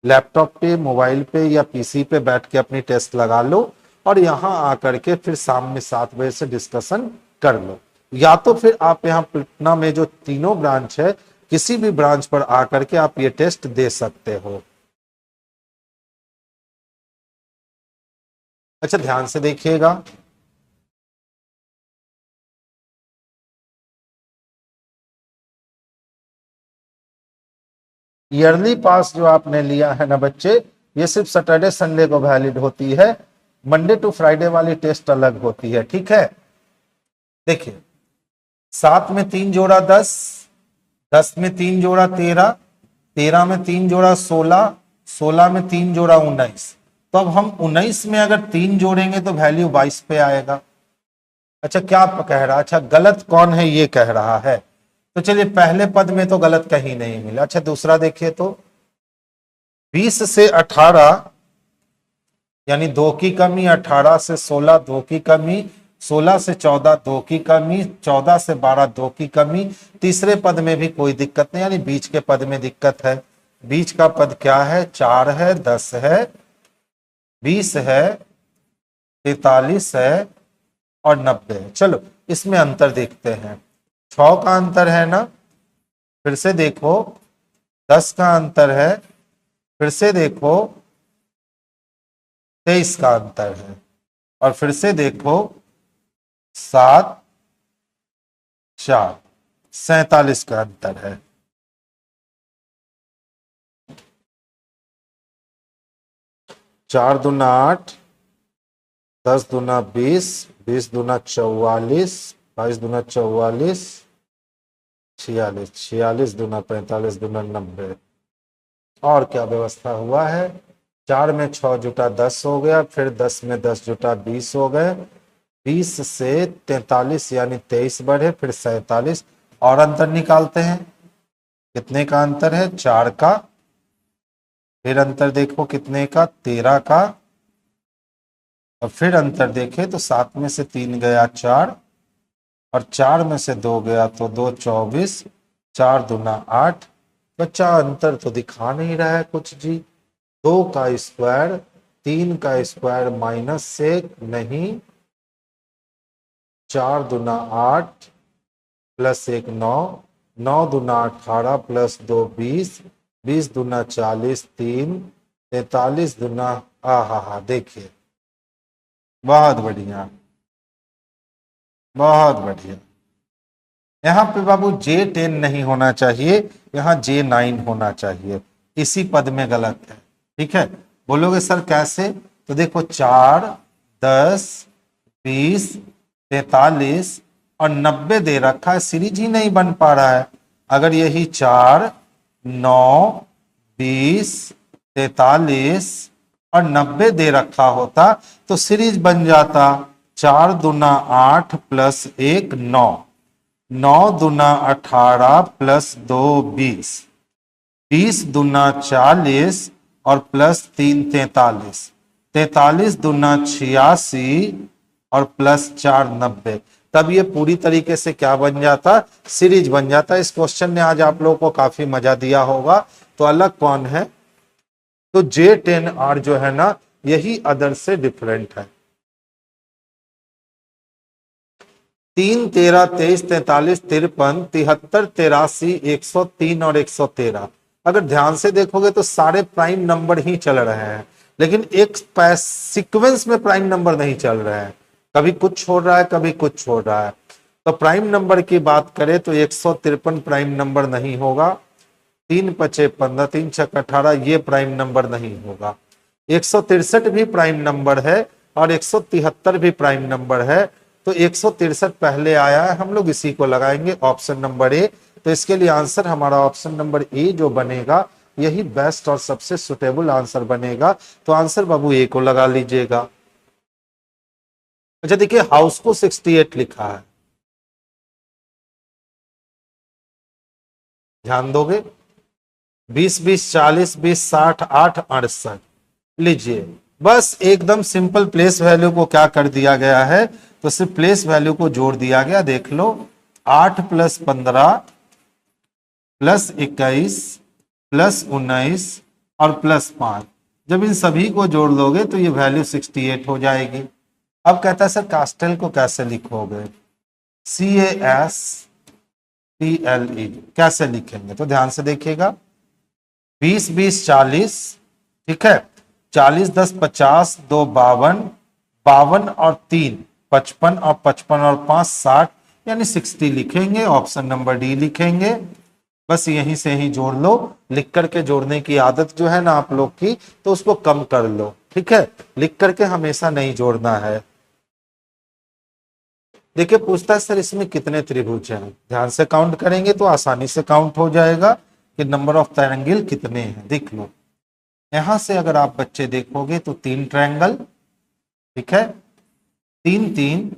लैपटॉप पे, मोबाइल पे या पीसी पे बैठ के अपनी टेस्ट लगा लो और यहां आकर के फिर शाम में 7 बजे से डिस्कशन कर लो। या तो फिर आप यहाँ पटना में जो तीनों ब्रांच है, किसी भी ब्रांच पर आकर के आप ये टेस्ट दे सकते हो। अच्छा, ध्यान से देखिएगा। ईयरली पास जो आपने लिया है ना बच्चे, ये सिर्फ सैटरडे संडे को वैलिड होती है। मंडे टू फ्राइडे वाली टेस्ट अलग होती है, ठीक है। देखिए, 7 में 3 जोड़ा 10, 10 में 3 जोड़ा 13, 13 में 3 जोड़ा 16, 16 में 3 जोड़ा 19। तो अब हम 19 में अगर 3 जोड़ेंगे तो वैल्यू 22 पे आएगा। अच्छा, क्या कह रहा, अच्छा गलत कौन है ये कह रहा है। तो चलिए, पहले पद में तो गलत कहीं नहीं मिला। अच्छा, दूसरा देखिए तो 20 से 18 यानी 2 की कमी, 18 से 16 2 की कमी, 16 से 14 2 की कमी, 14 से 12 2 की कमी। तीसरे पद में भी कोई दिक्कत नहीं, यानी बीच के पद में दिक्कत है। बीच का पद क्या है? 4 है, 10 है, 20 है, 43 है और 90 है। चलो इसमें अंतर देखते हैं। 6 का अंतर है ना, फिर से देखो। 10 का अंतर है, फिर से देखो। 23 का अंतर है और फिर से देखो। 7 4 47 का अंतर है। चार दूना 8, 10 दूना 20, 20 दूना 44, 22 दूना 44, 46, 46 दूना 45 दूना 90। और क्या व्यवस्था हुआ है? 4 में 6 जुटा 10 हो गया, फिर 10 में 10 जुटा 20 हो गए। 20 से 43 यानी 23 बढ़े, फिर 47। और अंतर निकालते हैं, कितने का अंतर है? 4 का। फिर अंतर देखो कितने का? 13 का। और फिर अंतर देखें तो 7 में से 3 गया 4 और 4 में से 2 गया तो 2 24, 4 दूना 8। बच्चा अंतर तो दिखा नहीं रहा है कुछ जी। 2 का स्क्वायर, 3 का स्क्वायर -1 नहीं, 4 दूना 8 +1 9, 9 दूना 18 +2 20, 20 दूना 40 3, 43 दूना, हा देखिए, बहुत बढ़िया, बहुत बढ़िया। यहाँ पे बाबू J10 नहीं होना चाहिए, यहाँ J9 होना चाहिए, इसी पद में गलत है। ठीक है, बोलोगे सर कैसे? तो देखो 4, 10, 20, 43 और 90 दे रखा है, सीरीज ही नहीं बन पा रहा है। अगर यही 4, 9, 20, 43 और 90 दे रखा होता तो सीरीज बन जाता। 4 दूना 8 प्लस 1 9, 9 दूना 18 प्लस 2 20, 20 दूना 40 और प्लस 3 43, 43 दूना 86 और प्लस 4 90। तब ये पूरी तरीके से क्या बन जाता? सीरीज बन जाता। इस क्वेश्चन ने आज आप लोगों को काफी मजा दिया होगा। तो अलग कौन है? तो J10R जो है ना, यही अदर से डिफरेंट है। 3, 13, 23, 43, 53, 73, 83, 103 और 113। अगर ध्यान से देखोगे तो सारे प्राइम नंबर ही चल रहे हैं, लेकिन एक सीक्वेंस में प्राइम नंबर नहीं चल रहे हैं। कभी कुछ छोड़ रहा है, कभी कुछ छोड़ रहा है। तो प्राइम नंबर की बात करें तो 153 प्राइम नंबर नहीं होगा। 3 पचे 15, 3 छक 18, ये प्राइम नंबर नहीं होगा। 163 भी प्राइम नंबर है और 173 भी प्राइम नंबर है। तो 163 पहले आया है, हम लोग इसी को लगाएंगे, ऑप्शन नंबर ए। तो इसके लिए आंसर हमारा ऑप्शन नंबर ए जो बनेगा, यही बेस्ट और सबसे सुटेबल आंसर बनेगा। तो आंसर बाबू ए को लगा लीजिएगा। अच्छा देखिए, हाउस को 68 लिखा है, ध्यान दोगे? 20, 20, 40, 20, 60, 8, 68 लीजिए। बस एकदम सिंपल प्लेस वैल्यू को क्या कर दिया गया है? तो सिर्फ प्लेस वैल्यू को जोड़ दिया गया। देख लो, 8 प्लस 15 प्लस 21 प्लस 19 और प्लस 5, जब इन सभी को जोड़ लोगे तो ये वैल्यू 68 हो जाएगी। अब कहता है सर कास्टेल को कैसे लिखोगे? CASTLE कैसे लिखेंगे? तो ध्यान से देखिएगा। 20, 20, 40, ठीक है, 40, 10, 50, 2 52, 52 और 3 55 और 55 और 5 60, यानी 60 लिखेंगे। ऑप्शन नंबर डी लिखेंगे। बस यहीं से ही जोड़ लो। लिख करके जोड़ने की आदत जो है ना आप लोग की, तो उसको कम कर लो। ठीक है, लिख करके हमेशा नहीं जोड़ना है। देखिए पूछता है सर इसमें कितने त्रिभुज हैं? ध्यान से काउंट करेंगे तो आसानी से काउंट हो जाएगा कि नंबर ऑफ ट्रायंगल कितने हैं। देख लो, यहां से अगर आप बच्चे देखोगे तो 3 ट्रायंगल, ठीक है, 3 3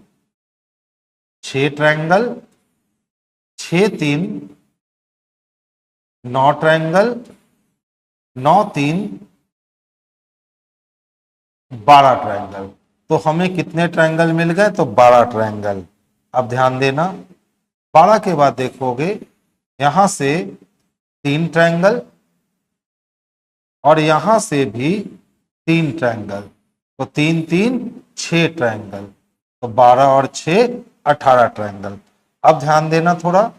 6 ट्रायंगल, 6 3 9 ट्रायंगल, 9 3 12 ट्रायंगल। तो हमें कितने ट्रायंगल मिल गए? तो 12 ट्रायंगल। अब ध्यान देना, 12 के बाद देखोगे यहां से 3 ट्रायंगल और यहां से भी 3 ट्रायंगल। तो 3 3 6 ट्रायंगल। तो 12 और 6 18 ट्रायंगल। अब ध्यान देना थोड़ा,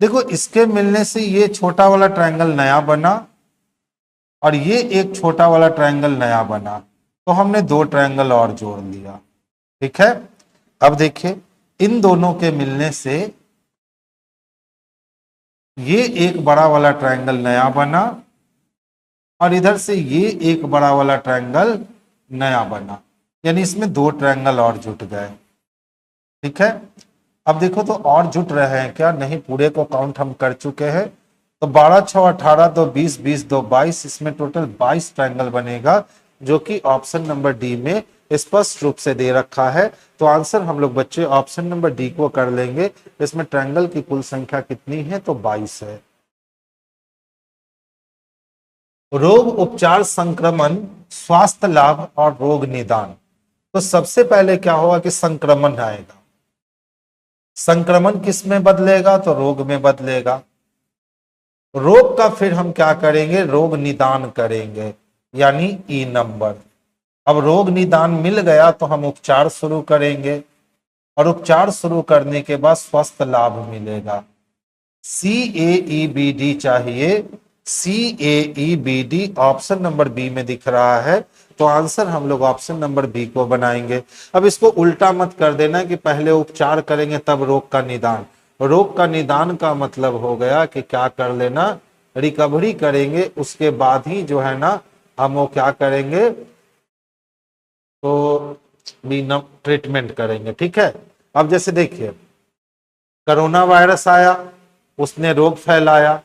देखो इसके मिलने से ये छोटा वाला ट्रायंगल नया बना और ये एक छोटा वाला ट्रायंगल नया बना। तो हमने 2 ट्रायंगल और जोड़ लिया। ठीक है, अब देखिए इन दोनों के मिलने से ये एक बड़ा वाला ट्रायंगल नया बना और इधर से ये एक बड़ा वाला ट्रायंगल नया बना, यानी इसमें 2 ट्रायंगल और जुट गए। ठीक है, अब देखो तो और जुट रहे हैं क्या? नहीं, पूरे को काउंट हम कर चुके हैं। तो 12 6 18, 2 20, 20 2 22, इसमें टोटल 22 ट्रायंगल बनेगा, जो कि ऑप्शन नंबर डी में स्पष्ट रूप से दे रखा है। तो आंसर हम लोग बच्चे ऑप्शन नंबर डी को कर लेंगे। इसमें ट्रायंगल की कुल संख्या कितनी है? तो 22 है। रोग उपचार, संक्रमण, स्वास्थ्य लाभ और रोग निदान। तो सबसे पहले क्या होगा कि संक्रमण आएगा। संक्रमण किस में बदलेगा? तो रोग में बदलेगा। रोग का फिर हम क्या करेंगे? रोग निदान करेंगे, यानी ई नंबर। अब रोग निदान मिल गया तो हम उपचार शुरू करेंगे और उपचार शुरू करने के बाद स्वस्थ लाभ मिलेगा। CAEBD चाहिए। CAEBD ऑप्शन नंबर बी में दिख रहा है। तो आंसर हम लोग ऑप्शन नंबर बी को बनाएंगे। अब इसको उल्टा मत कर देना कि पहले उपचार करेंगे तब रोग का निदान। रोग का निदान का मतलब हो गया कि क्या कर लेना, रिकवरी करेंगे, उसके बाद ही जो है ना हम वो क्या करेंगे, तो भी ट्रीटमेंट करेंगे। ठीक है। अब जैसे देखिए कोरोना वायरस आया, उसने रोग फैलाया।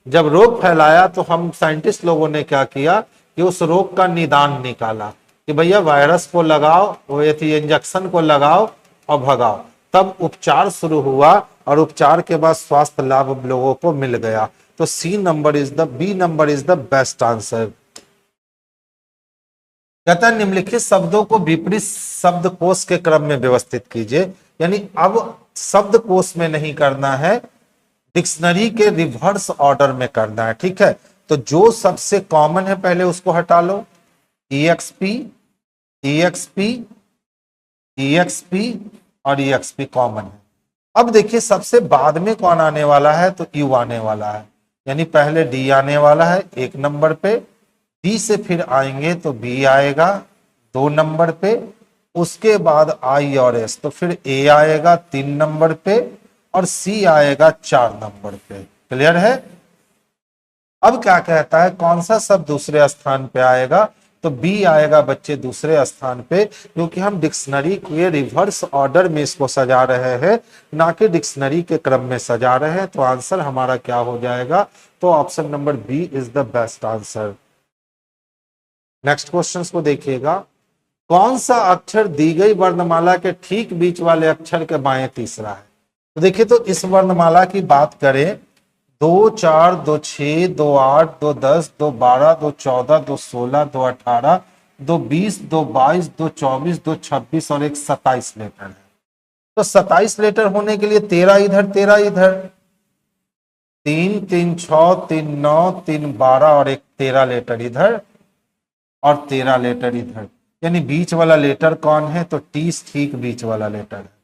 जब रोग फैलाया तो हम साइंटिस्ट लोगों ने क्या किया कि उस रोग का निदान निकाला कि भैया वायरस को लगाओ, वो इंजेक्शन को लगाओ और भगाओ। तब उपचार शुरू हुआ और उपचार के बाद स्वास्थ्य लाभ लोगों को मिल गया। तो B number is the best answer. कहता है निम्नलिखित शब्दों को विपरीत शब्दकोश के क्रम में व्यवस्थित कीजिए। यानी अब शब्दकोश में नहीं करना है, डिक्शनरी के रिवर्स ऑर्डर में करना है। ठीक है। तो जो सबसे कॉमन है पहले उसको हटा लो, EXP, EXP, EXP और EXP कॉमन है। अब देखिए सबसे बाद में कौन आने वाला है, तो U आने वाला है। यानी पहले D आने वाला है 1 नंबर पे, D से फिर आएंगे तो B आएगा 2 नंबर पे, उसके बाद I और S, तो फिर A आएगा 3 नंबर पे और C आएगा 4 नंबर पे। क्लियर है। अब क्या कहता है कौन सा शब्द दूसरे स्थान पे आएगा, तो बी आएगा बच्चे दूसरे स्थान पे, क्योंकि हम डिक्शनरी के रिवर्स ऑर्डर में इसको सजा रहे हैं, ना कि डिक्शनरी के क्रम में सजा रहे हैं। तो आंसर हमारा क्या हो जाएगा, तो option number B is the best answer. Next question को देखिएगा, कौन सा अक्षर दी गई वर्णमाला के ठीक बीच वाले अक्षर के बाएं तीसरा है। तो देखिए तो इस वर्णमाला की बात करें, 2 4 2 6 2 8 2 10 2 12 2 14 2 16 2 18 2 20 2 22 2 24 2 26 और एक 27 लेटर है। तो 27 लेटर होने के लिए 13 इधर 13 इधर, 3 3 6 3 9 3 12 और एक 13 लेटर इधर और 13 लेटर इधर। यानी बीच वाला लेटर कौन है, तो टी ठीक बीच वाला लेटर है।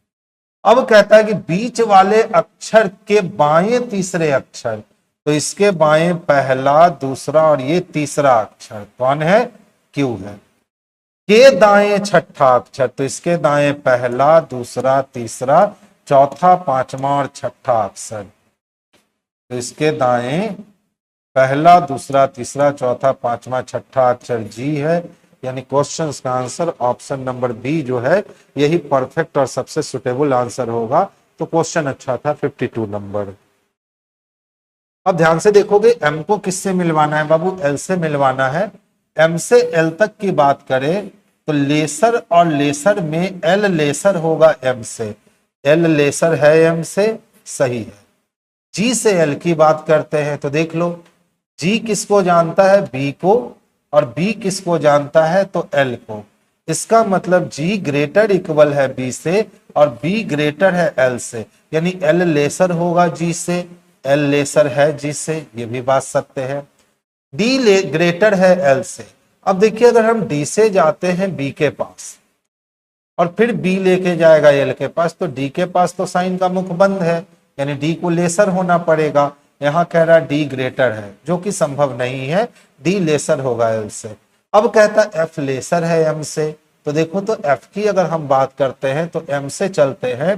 अब कहता है कि बीच वाले अक्षर के बाएं तीसरे अक्षर, तो इसके बाएं पहला दूसरा और ये तीसरा अक्षर कौन है, क्यू है। के दाएं छठा अक्षर, तो इसके दाएं पहला दूसरा तीसरा चौथा पांचवा और छठा अक्षर, तो इसके दाएं पहला दूसरा तीसरा चौथा पांचवा छठा अक्षर जी है। यानी क्वेश्चन का आंसर ऑप्शन नंबर बी जो है यही परफेक्ट और सबसे सुटेबल आंसर होगा। तो क्वेश्चन अच्छा था 52 नंबर। अब ध्यान से देखोगे एम को किससे मिलवाना है बाबू, एल से मिलवाना है। एम से एल तक की बात करें तो लेसर और लेसर में एल लेसर होगा एम से, एल लेसर है एम से, सही है। जी से एल की बात करते हैं तो देख लो, जी किसको जानता है, बी को, और बी किसको जानता है, तो एल को। इसका मतलब जी ग्रेटर इक्वल है बी से और बी ग्रेटर है एल से, यानी एल लेसर होगा जी से, एल लेसर है जी से, ये भी बात सत्य है। डी ग्रेटर है एल से। अब देखिए अगर हम डी से जाते हैं बी के पास और फिर बी लेके जाएगा एल के पास, तो डी के पास तो साइन का मुख बंद है, यानी डी को लेसर होना पड़ेगा। यहां कह रहा डी ग्रेटर है, जो कि संभव नहीं है, डी लेसर होगा एल से। अब कहता है एफ लेसर है एम से, तो देखो तो एफ की अगर हम बात करते हैं तो एम से चलते हैं,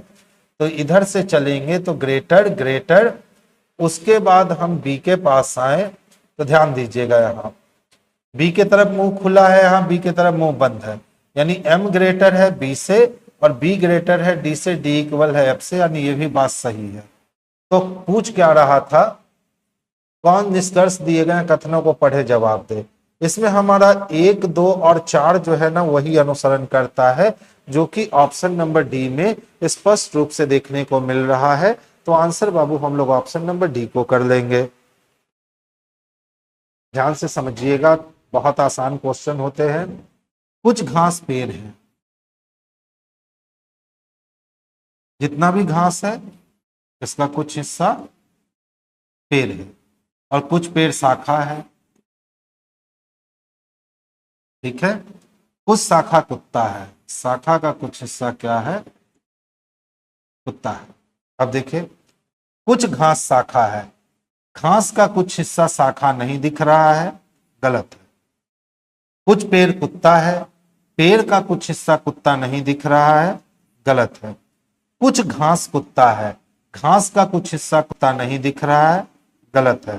तो इधर से चलेंगे तो ग्रेटर ग्रेटर, उसके बाद हम बी के पास आए तो ध्यान दीजिएगा यहाँ बी के तरफ मुंह खुला है, यहाँ बी के तरफ मुंह बंद है, यानी एम ग्रेटर है बी से और बी ग्रेटर है डी से, डी इक्वल है एफ से, यानी ये भी बात सही है। तो पूछ क्या रहा था, कौन निष्कर्ष दिए गए कथनों को पढ़े जवाब दे। इसमें हमारा 1 2 और 4 जो है ना वही अनुसरण करता है, जो कि ऑप्शन नंबर डी में स्पष्ट रूप से देखने को मिल रहा है। तो आंसर बाबू हम लोग ऑप्शन नंबर डी को कर लेंगे। ध्यान से समझिएगा, बहुत आसान क्वेश्चन होते हैं। कुछ घास पेड़ है, जितना भी घास है इसका कुछ हिस्सा पेड़ है और कुछ पेड़ शाखा है, ठीक है। कुछ शाखा कुत्ता है, शाखा का कुछ हिस्सा क्या है, कुत्ता है। अब देखिए कुछ घास शाखा है, घास का कुछ हिस्सा शाखा नहीं दिख रहा है, गलत है। कुछ पेड़ कुत्ता है, पेड़ का कुछ हिस्सा कुत्ता नहीं दिख रहा है, गलत है। कुछ घास कुत्ता है, घास का कुछ हिस्सा कुत्ता नहीं दिख रहा है, गलत है।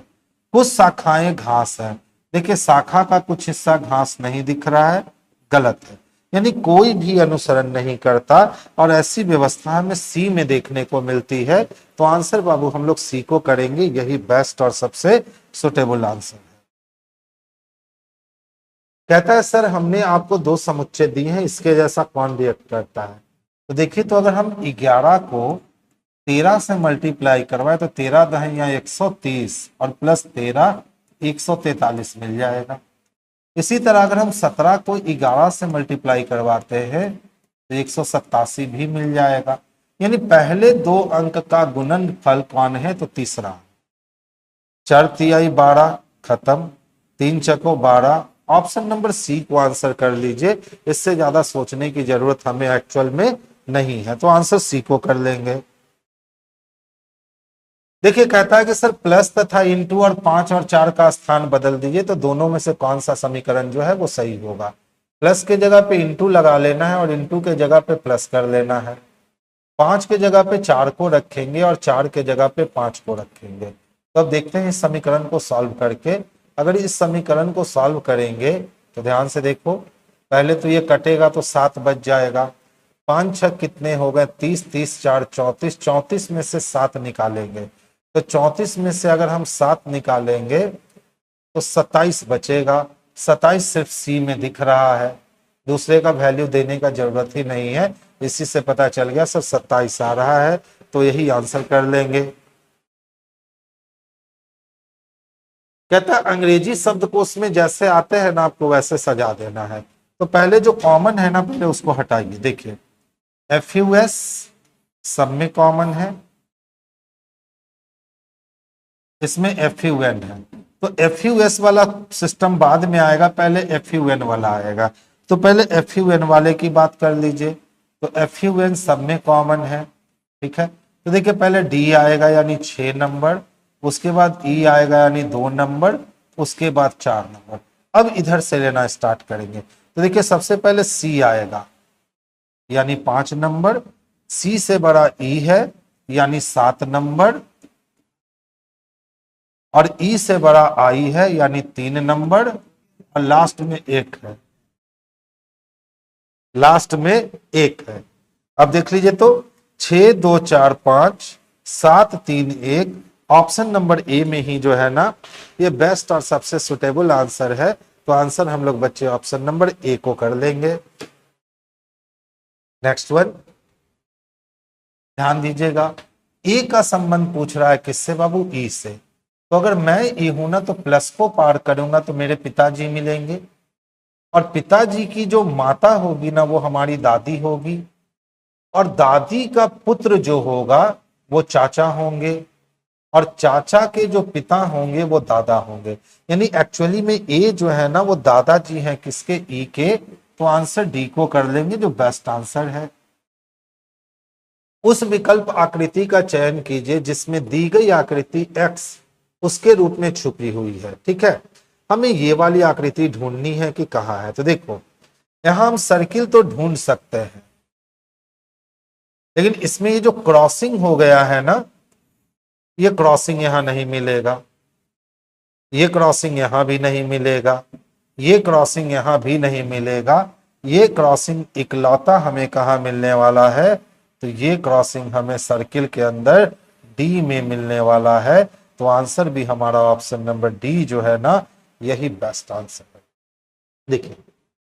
कुछ शाखाएं घास है, देखिए शाखा का कुछ हिस्सा घास नहीं दिख रहा है, गलत है। यानी कोई भी अनुसरण नहीं करता, और ऐसी व्यवस्था हमें सी में देखने को मिलती है। तो आंसर बाबू हम लोग सी को करेंगे, यही बेस्ट और सबसे सुटेबल आंसर है। कहता है सर हमने आपको दो समुच्चय दिए हैं, इसके जैसा कौन रिएक्ट करता है। तो देखिए, तो अगर हम 11 को 13 से मल्टीप्लाई करवाए तो 13 दहिया 130 और प्लस 13 143 मिल जाएगा। इसी तरह अगर हम 17 को 11 से मल्टीप्लाई करवाते हैं तो 187 भी मिल जाएगा। यानी पहले दो अंक का गुणनफल कौन है, तो तीसरा। 4 तिहाई 12 खत्म, 3 चको 12। ऑप्शन नंबर सी को आंसर कर लीजिए, इससे ज्यादा सोचने की जरूरत हमें एक्चुअल में नहीं है, तो आंसर सी को कर लेंगे। देखिए कहता है कि सर प्लस तथा इंटू और 5 और 4 का स्थान बदल दीजिए, तो दोनों में से कौन सा समीकरण जो है वो सही होगा। प्लस के जगह पे इंटू लगा लेना है और इंटू के जगह पे प्लस कर लेना है। 5 के जगह पे 4 को रखेंगे और 4 के जगह पे 5 को रखेंगे। तो अब देखते हैं इस समीकरण को सॉल्व करके। अगर इस समीकरण को सॉल्व करेंगे तो ध्यान से देखो, पहले तो ये कटेगा तो 7 बच जाएगा। 5 6 कितने हो गए, 30, 30 4 34, 34 में से 7 निकालेंगे तो 34 में से अगर हम 7 निकालेंगे तो 27 बचेगा। 27 सिर्फ सी में दिख रहा है, दूसरे का वैल्यू देने का जरूरत ही नहीं है, इसी से पता चल गया सर 27 आ रहा है, तो यही आंसर कर लेंगे। कहता है अंग्रेजी शब्दकोश में जैसे आते हैं ना आपको वैसे सजा देना है। तो पहले जो कॉमन है ना पहले उसको हटाइए। देखिए FUS सब में कॉमन है, इसमें FUN है, तो FUS वाला सिस्टम बाद में आएगा, पहले FUN वाला आएगा। तो पहले FUN वाले की बात कर लीजिए, तो FUN सब में कॉमन है, ठीक है। तो देखिए पहले D आएगा यानी 6 नंबर, उसके बाद E आएगा यानी 2 नंबर, उसके बाद 4 नंबर। अब इधर से लेना स्टार्ट करेंगे, तो देखिए सबसे पहले C आएगा यानी 5 नंबर, C से बड़ा E है यानी 7 नंबर, और ई से बड़ा आई है यानी 3 नंबर, और लास्ट में 1 है, लास्ट में 1 है। अब देख लीजिए तो 6 2 4 5 7 3 1, ऑप्शन नंबर ए में ही जो है ना ये बेस्ट और सबसे सुटेबल आंसर है। तो आंसर हम लोग बच्चे ऑप्शन नंबर ए को कर लेंगे। नेक्स्ट वन ध्यान दीजिएगा, ए का संबंध पूछ रहा है किससे बाबू, ई से। तो अगर मैं ई हूं ना तो प्लस को पार करूंगा तो मेरे पिताजी मिलेंगे, और पिताजी की जो माता होगी ना वो हमारी दादी होगी, और दादी का पुत्र जो होगा वो चाचा होंगे, और चाचा के जो पिता होंगे वो दादा होंगे। यानी एक्चुअली में ए जो है ना वो दादाजी हैं किसके, ई के। तो आंसर डी को कर लेंगे जो बेस्ट आंसर है। उस विकल्प आकृति का चयन कीजिए जिसमें दी गई आकृति x उसके रूप में छुपी हुई है, ठीक है। हमें ये वाली आकृति ढूंढनी है कि कहाँ है। तो देखो यहां हम सर्किल तो ढूंढ सकते हैं, लेकिन इसमें ये जो क्रॉसिंग हो गया है ना, ये क्रॉसिंग यहां नहीं मिलेगा, ये क्रॉसिंग यहां भी नहीं मिलेगा, ये क्रॉसिंग यहां भी नहीं मिलेगा। ये क्रॉसिंग इकलौता हमें कहा मिलने वाला है, तो ये क्रॉसिंग हमें सर्किल के अंदर डी में मिलने वाला है। तो आंसर भी हमारा ऑप्शन नंबर डी जो है ना यही बेस्ट आंसर है। देखिए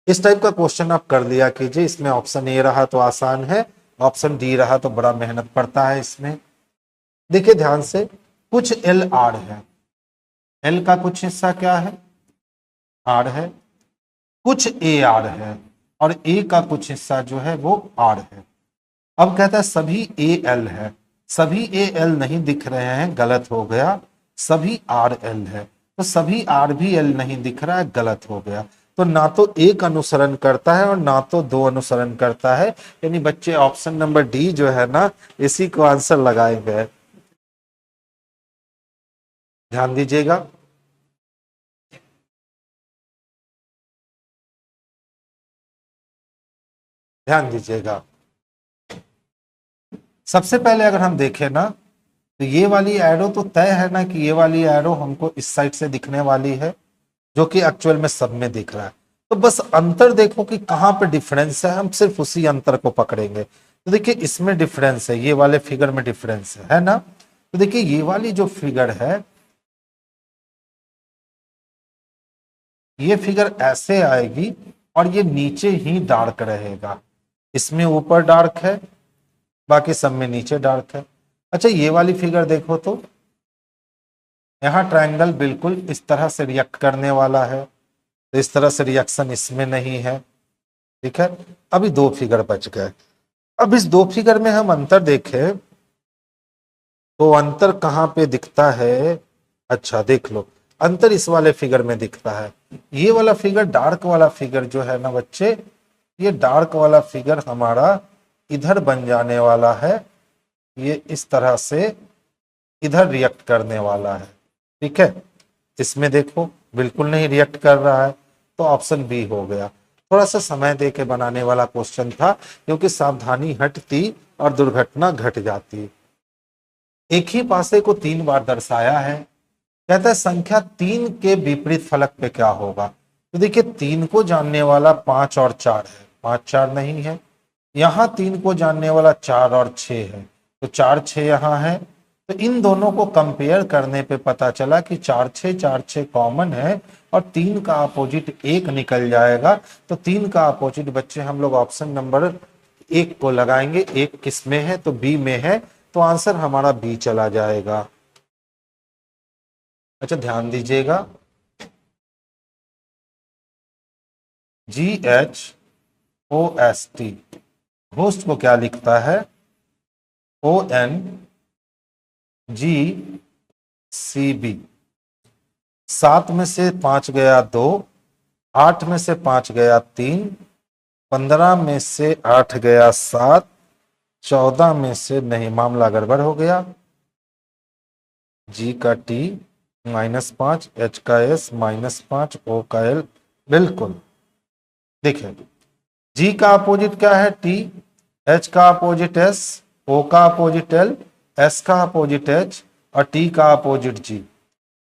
इस टाइप का क्वेश्चन आप कर लिया कीजिए, इसमें ऑप्शन ए रहा तो आसान है, ऑप्शन डी रहा तो बड़ा मेहनत पड़ता है इसमें। देखिए ध्यान से, कुछ एल आर है, एल का कुछ हिस्सा क्या है, आर है, कुछ ए आर है, और ए का कुछ हिस्सा जो है वो आर है। अब कहता है सभी ए एल है, सभी ए एल नहीं दिख रहे हैं, गलत हो गया, सभी आर एल है, तो सभी आर भी एल नहीं दिख रहा है, गलत हो गया। तो ना तो एक अनुसरण करता है और ना तो दो अनुसरण करता है, यानी बच्चे ऑप्शन नंबर डी जो है ना इसी को आंसर लगाएंगे। ध्यान दीजिएगा, ध्यान दीजिएगा। सबसे पहले अगर हम देखें ना तो ये वाली एरो तो तय है ना कि ये वाली एरो हमको इस साइड से दिखने वाली है, जो कि एक्चुअल में सब में दिख रहा है। तो बस अंतर देखो कि कहां पे डिफरेंस है, हम सिर्फ उसी अंतर को पकड़ेंगे। तो देखिए इसमें डिफरेंस है, ये वाले फिगर में डिफरेंस है ना। तो देखिए ये वाली जो फिगर है, ये फिगर ऐसे आएगी और ये नीचे ही डार्क रहेगा, इसमें ऊपर डार्क है, बाकी सब में नीचे डार्क है। अच्छा ये वाली फिगर देखो तो यहां ट्रायंगल बिल्कुल इस तरह से रिएक्ट करने वाला है, तो इस तरह से रिएक्शन इसमें नहीं है। ठीक है, अभी दो फिगर बच गए। अब इस दो फिगर में हम अंतर देखें तो अंतर कहां पे दिखता है। अच्छा देख लो, अंतर इस वाले फिगर में दिखता है। ये वाला फिगर, डार्क वाला फिगर जो है ना बच्चे, ये डार्क वाला फिगर हमारा इधर बन जाने वाला है, ये इस तरह से इधर रिएक्ट करने वाला है। ठीक है, इसमें देखो बिल्कुल नहीं रिएक्ट कर रहा है, तो ऑप्शन बी हो गया। थोड़ा सा समय दे के बनाने वाला क्वेश्चन था, क्योंकि सावधानी हटती और दुर्घटना घट जाती। एक ही पासे को 3 बार दर्शाया है, कहता है संख्या 3 के विपरीत फलक पे क्या होगा। तो देखिए 3 को जानने वाला 5 और 4 है, 5 4 नहीं है। यहां 3 को जानने वाला 4 और 6 है, तो 4 6 यहां है। तो इन दोनों को कंपेयर करने पे पता चला कि 4 6 कॉमन है और 3 का अपोजिट 1 निकल जाएगा। तो 3 का अपोजिट बच्चे हम लोग ऑप्शन नंबर 1 को लगाएंगे। 1 किस में है, तो बी में है, तो आंसर हमारा बी चला जाएगा। अच्छा ध्यान दीजिएगा, GHOST होस्ट को क्या लिखता है, ONGCB। 7 में से 5 गया 2, 8 में से 5 गया 3, 15 में से 8 गया 7, 14 में से नहीं, मामला गड़बड़ हो गया। G का T -5, H का S -5, O का L, बिल्कुल। देखिए G का अपोजिट क्या है, T, H का अपोजिट S, O का अपोजिट L, S का अपोजिट H और T का अपोजिट G।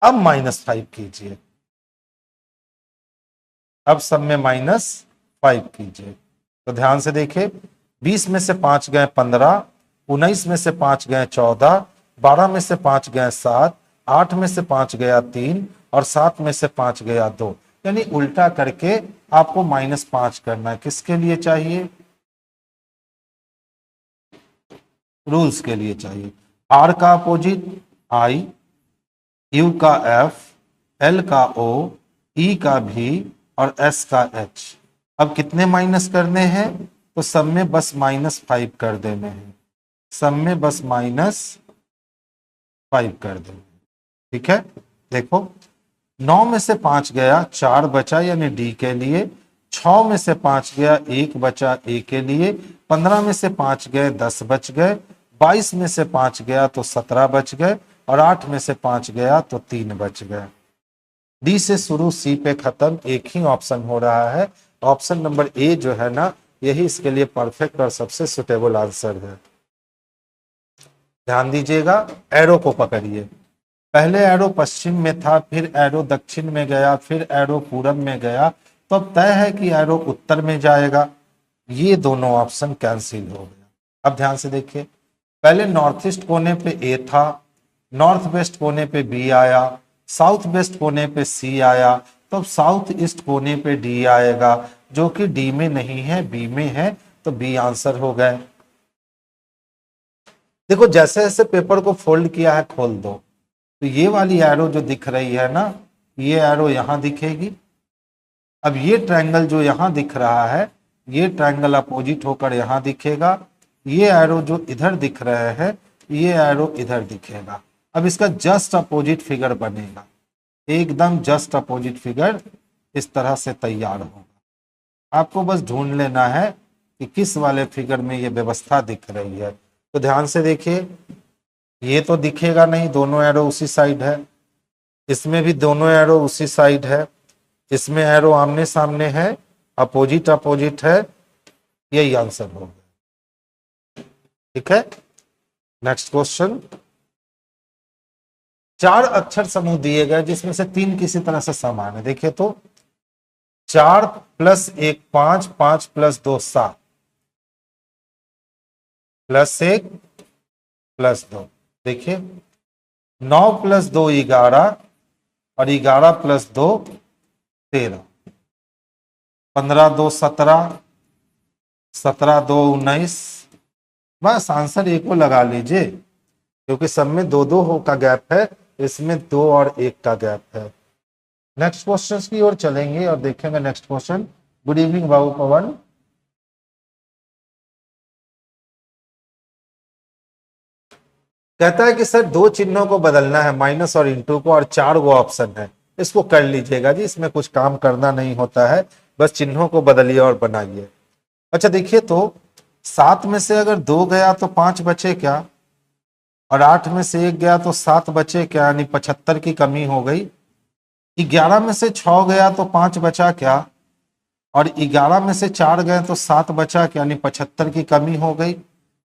अब -5 कीजिए, अब सब में -5 कीजिए। तो ध्यान से देखिए, 20 में से 5 गए 15, 19 में से 5 गए 14, 12 में से 5 गए 7, 8 में से 5 गया 3 और 7 में से 5 गया 2। यानी उल्टा करके आपको -5 करना है। किसके लिए चाहिए, रूल्स के लिए चाहिए। R का अपोजिट I, U का F, L का O, E का V और S का H। अब कितने माइनस करने हैं, तो सब में बस -5 कर देने हैं, सब में बस -5 कर देने। ठीक है, देखो 9 में से 5 गया, 4 बचा यानी डी के लिए। 6 में से 5 गया, 1 बचा ए के लिए। 15 में से 5 गए, 10 बच गए। 22 में से 5 गया तो 17 बच गए और 8 में से 5 गया तो 3 बच गए। डी से शुरू, सी पे खत्म, एक ही ऑप्शन हो रहा है। ऑप्शन नंबर ए जो है ना, यही इसके लिए परफेक्ट और सबसे सुटेबल आंसर है। ध्यान दीजिएगा, एरो को पकड़िए। पहले एरो पश्चिम में था, फिर एरो दक्षिण में गया, फिर एरो पूरब में गया, तो अब तय है कि एरो उत्तर में जाएगा। ये दोनों ऑप्शन कैंसिल हो गया। अब ध्यान से देखिए, पहले नॉर्थ ईस्ट कोने पे ए था, नॉर्थ वेस्ट कोने पे बी आया, साउथ वेस्ट कोने पे सी आया, तो अब साउथ ईस्ट कोने पे डी आएगा, जो कि डी में नहीं है, बी में है, तो बी आंसर हो गए। देखो जैसे जैसे पेपर को फोल्ड किया है, खोल दो, तो ये वाली एरो जो दिख रही है ना, ये एरो यहां दिखेगी। अब ये ट्रायंगल जो यहां दिख रहा है, ये ट्रायंगल अपोजिट होकर यहां दिखेगा। ये एरो जो इधर दिख रहे हैं, ये एरो इधर दिखेगा। अब इसका जस्ट अपोजिट फिगर बनेगा, एकदम जस्ट अपोजिट फिगर इस तरह से तैयार होगा। आपको बस ढूंढ लेना है कि किस वाले फिगर में ये व्यवस्था दिख रही है। तो ध्यान से देखिए, ये तो दिखेगा नहीं, दोनों एरो उसी साइड है। इसमें भी दोनों एरो उसी साइड है। इसमें एरो आमने सामने है, अपोजिट अपोजिट है। यही आंसर होगा। ठीक है, नेक्स्ट क्वेश्चन। 4 अक्षर समूह दिए गए जिसमें से 3 किसी तरह से समान है। देखिए तो 4 + 1 5, 5 + 2 7, +1 +2। देखिए 9 + 2 11 और 11 + 2 13, 15 2 17, 17 2 19। बस आंसर एक को लगा लीजिए क्योंकि सब में 2-2 हो का गैप है, इसमें 2 और 1 का गैप है। नेक्स्ट क्वेश्चन की ओर चलेंगे और देखेंगे नेक्स्ट क्वेश्चन। गुड इवनिंग बाबू पवन। कहता है कि सर 2 चिन्हों को बदलना है, माइनस और इंटू को, और 4 वो ऑप्शन है। इसको कर लीजिएगा जी, इसमें कुछ काम करना नहीं होता है, बस चिन्हों को बदलिए और बनाइए। अच्छा देखिए तो 7 में से अगर 2 गया तो 5 बचे क्या, और 8 में से 1 गया तो 7 बचे क्या, यानी 75 की कमी हो गई। 11 में से 6 गया तो 5 बचा क्या, और 11 में से 4 गए तो 7 बचा क्या, यानी 75 की कमी हो गई।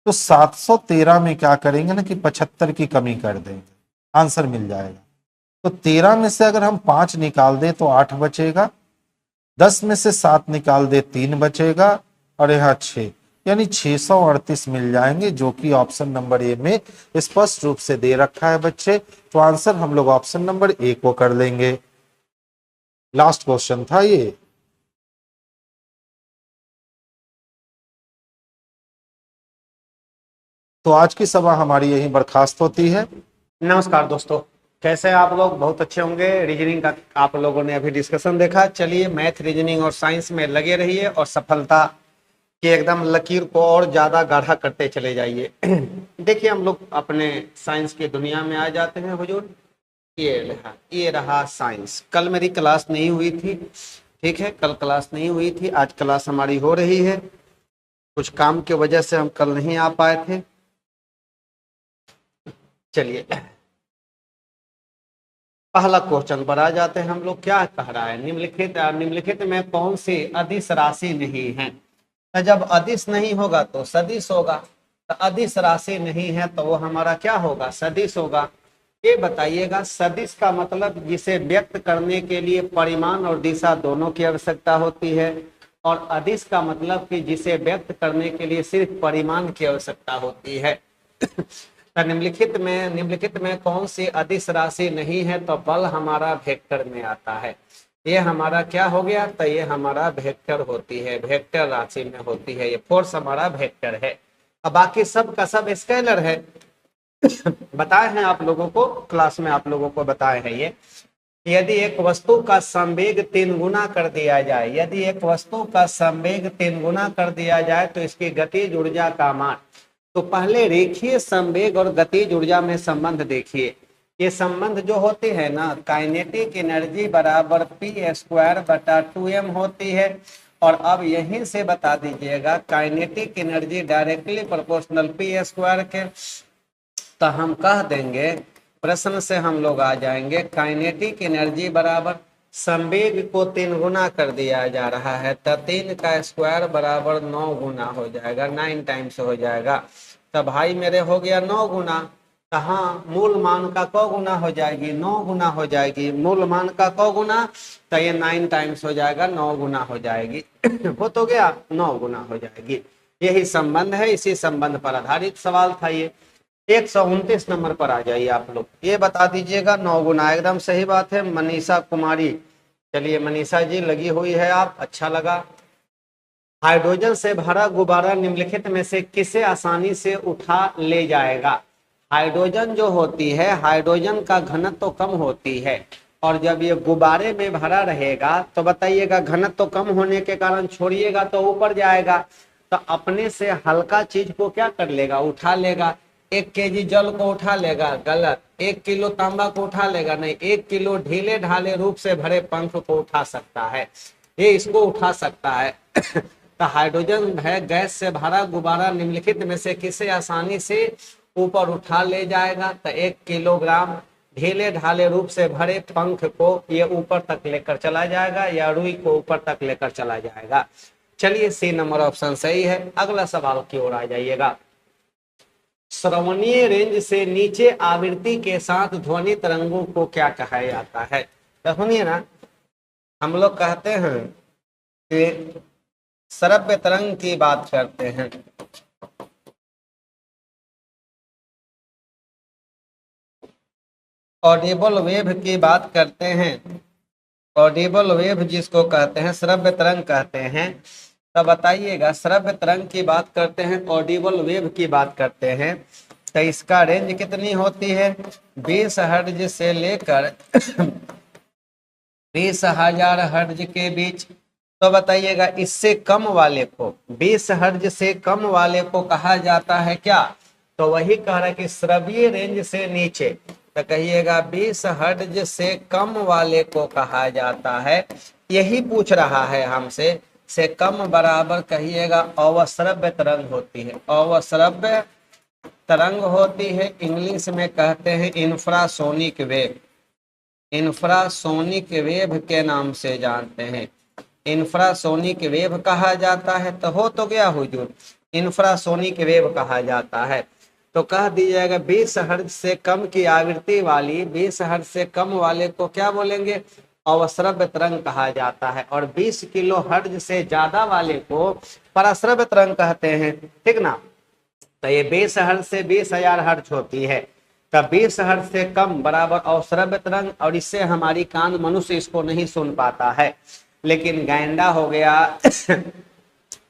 तो 713 में क्या करेंगे ना कि 75 की कमी कर देंगे, आंसर मिल जाएगा। तो 13 में से अगर हम 5 निकाल दे तो 8 बचेगा, 10 में से 7 निकाल दे 3 बचेगा, और यहाँ 6, यानी 638 मिल जाएंगे, जो कि ऑप्शन नंबर ए में स्पष्ट रूप से दे रखा है बच्चे। तो आंसर हम लोग ऑप्शन नंबर ए को कर लेंगे। लास्ट क्वेश्चन था ये। तो आज की सभा हमारी यही बर्खास्त होती है। नमस्कार दोस्तों, कैसे हैं आप लोग? बहुत अच्छे होंगे। रीजनिंग का आप लोगों ने अभी डिस्कशन देखा। चलिए मैथ, रीजनिंग और साइंस में लगे रहिए और सफलता की एकदम लकीर को और ज़्यादा गाढ़ा करते चले जाइए। देखिए हम लोग अपने साइंस की दुनिया में आ जाते हैं हुजूर। ये रहा साइंस। कल मेरी क्लास नहीं हुई थी, ठीक है, कल क्लास नहीं हुई थी, आज क्लास हमारी हो रही है। कुछ काम की वजह से हम कल नहीं आ पाए थे। चलिए पहला क्वेश्चन पर आ जाते हैं हम लोग। क्या कह रहा है? निम्नलिखित में कौन सी अदिश राशि नहीं है? तो जब अदिश नहीं होगा तो सदिश होगा। तो अदिश राशि नहीं है तो वो हमारा क्या होगा? सदिश होगा। ये बताइएगा, सदिश का मतलब जिसे व्यक्त करने के लिए परिमाण और दिशा दोनों की आवश्यकता होती है, और अदिश का मतलब कि जिसे व्यक्त करने के लिए सिर्फ परिमाण की आवश्यकता होती है। तो निम्नलिखित में कौन सी अदिश राशि नहीं है? तो बल हमारा वेक्टर में आता है। ये हमारा क्या हो गया? तो ये हमारा वेक्टर होती है, वेक्टर राशि में होती है। ये फोर्स हमारा वेक्टर है। अब बाकी सब का सब स्केलर है। बताए हैं आप लोगों को, क्लास में आप लोगों को बताए हैं ये। यदि एक वस्तु का संवेग 3 गुना कर दिया जाए, यदि एक वस्तु का संवेग 3 गुना कर दिया जाए तो इसकी गतिज ऊर्जा का मान। तो पहले रेखीय संवेग और गतिज ऊर्जा में संबंध देखिए। ये संबंध जो होते हैं ना, काइनेटिक एनर्जी बराबर p²/2m होती है। और अब यहीं से बता दीजिएगा, kinetic energy directly proportional p² के। तो हम कह देंगे, प्रश्न से हम लोग आ जाएंगे, काइनेटिक एनर्जी बराबर संवेग को 3 गुना कर दिया जा रहा है, तो 3 का स्क्वायर बराबर 9 गुना हो जाएगा, 9 टाइम्स हो जाएगा। तो भाई मेरे हो गया 9 गुना। तो हाँ, मूल मान का क गुना हो जाएगी? 9 गुना हो जाएगी। मूल मान का क गुना? तो ये 9 टाइम्स हो जाएगा, 9 गुना हो जाएगी। हो तो गया, 9 गुना हो जाएगी। यही संबंध है, इसी संबंध पर आधारित सवाल था ये। 129 नंबर पर आ जाइए आप लोग। ये बता दीजिएगा 9 गुना, एकदम सही बात है। मनीषा कुमारी, चलिए मनीषा जी लगी हुई है आप, अच्छा लगा। हाइड्रोजन से भरा गुब्बारा निम्नलिखित में से किसे आसानी से उठा ले जाएगा? हाइड्रोजन जो होती है, हाइड्रोजन का घनत्व तो कम होती है, और जब ये गुब्बारे में भरा रहेगा तो बताइएगा, घनत्व तो कम होने के कारण छोड़िएगा तो ऊपर जाएगा। तो अपने से हल्का चीज को क्या कर लेगा? उठा लेगा। 1 केजी जल को उठा लेगा? गलत। 1 किलो तांबा को उठा लेगा? नहीं। 1 किलो ढीले ढाले रूप से भरे पंख को उठा सकता है, ये इसको उठा सकता है। तो हाइड्रोजन है गैस से भरा गुब्बारा निम्नलिखित में से किसे आसानी से ऊपर उठा ले जाएगा? तो 1 किलोग्राम ढीले ढाले रूप से भरे पंख को ये ऊपर तक लेकर चला जाएगा, या रुई को ऊपर तक लेकर चला जाएगा। चलिए सी नंबर ऑप्शन सही है। अगला सवाल की ओर आ जाइएगा। श्रवणीय रेंज से नीचे आवृत्ति के साथ ध्वनि तरंगों को क्या कहा जाता है? तो सुनिए ना, हम लोग कहते हैं कि श्रव्य तरंग की बात करते हैं, ऑडिबल वेव की बात करते हैं, ऑडिबल वेव जिसको कहते हैं, श्रव्य तरंग कहते हैं। तो बताइएगा, श्रव्य तरंग की बात करते हैं, ऑडिबल वेव की बात करते हैं, तो इसका रेंज कितनी होती है? 20 हर्ट्ज से लेकर 20,000 हर्ट्ज के बीच। तो बताइएगा, इससे कम वाले को, 20 हर्ट्ज से कम वाले को कहा जाता है क्या? तो वही कह रहा है कि श्रव्य रेंज से नीचे, तो कहिएगा 20 हर्ट्ज से कम वाले को कहा जाता है। यही पूछ रहा है हमसे, से कम बराबर कहिएगा अवश्रव्य तरंग होती है, अवश्रव्य तरंग होती है। इंग्लिश में कहते हैं इंफ्रासोनिक वेव, इंफ्रासोनिक वेव के नाम से जानते हैं, इंफ्रासोनिक वेव कहा जाता है। तो हो तो गया हुजूर, इंफ्रासोनिक वेव कहा जाता है। तो कह दीजिएगा 20 हर्ट्ज से कम की आवृत्ति वाली, 20 हर्ट्ज से कम वाले को क्या बोलेंगे? अवश्रव्य तरंग कहा जाता है। और 20 किलो हर्ट्ज से ज्यादा वाले को पराश्रव्य तरंग कहते हैं, ठीक ना। तो ये 20 हर्ट्ज से 20,000 हर्ट्ज होती है, तब 20 हर्ट्ज से कम बराबर अवश्रव्य तरंग, और इससे हमारी कान मनुष्य इसको नहीं सुन पाता है, लेकिन गैंडा हो गया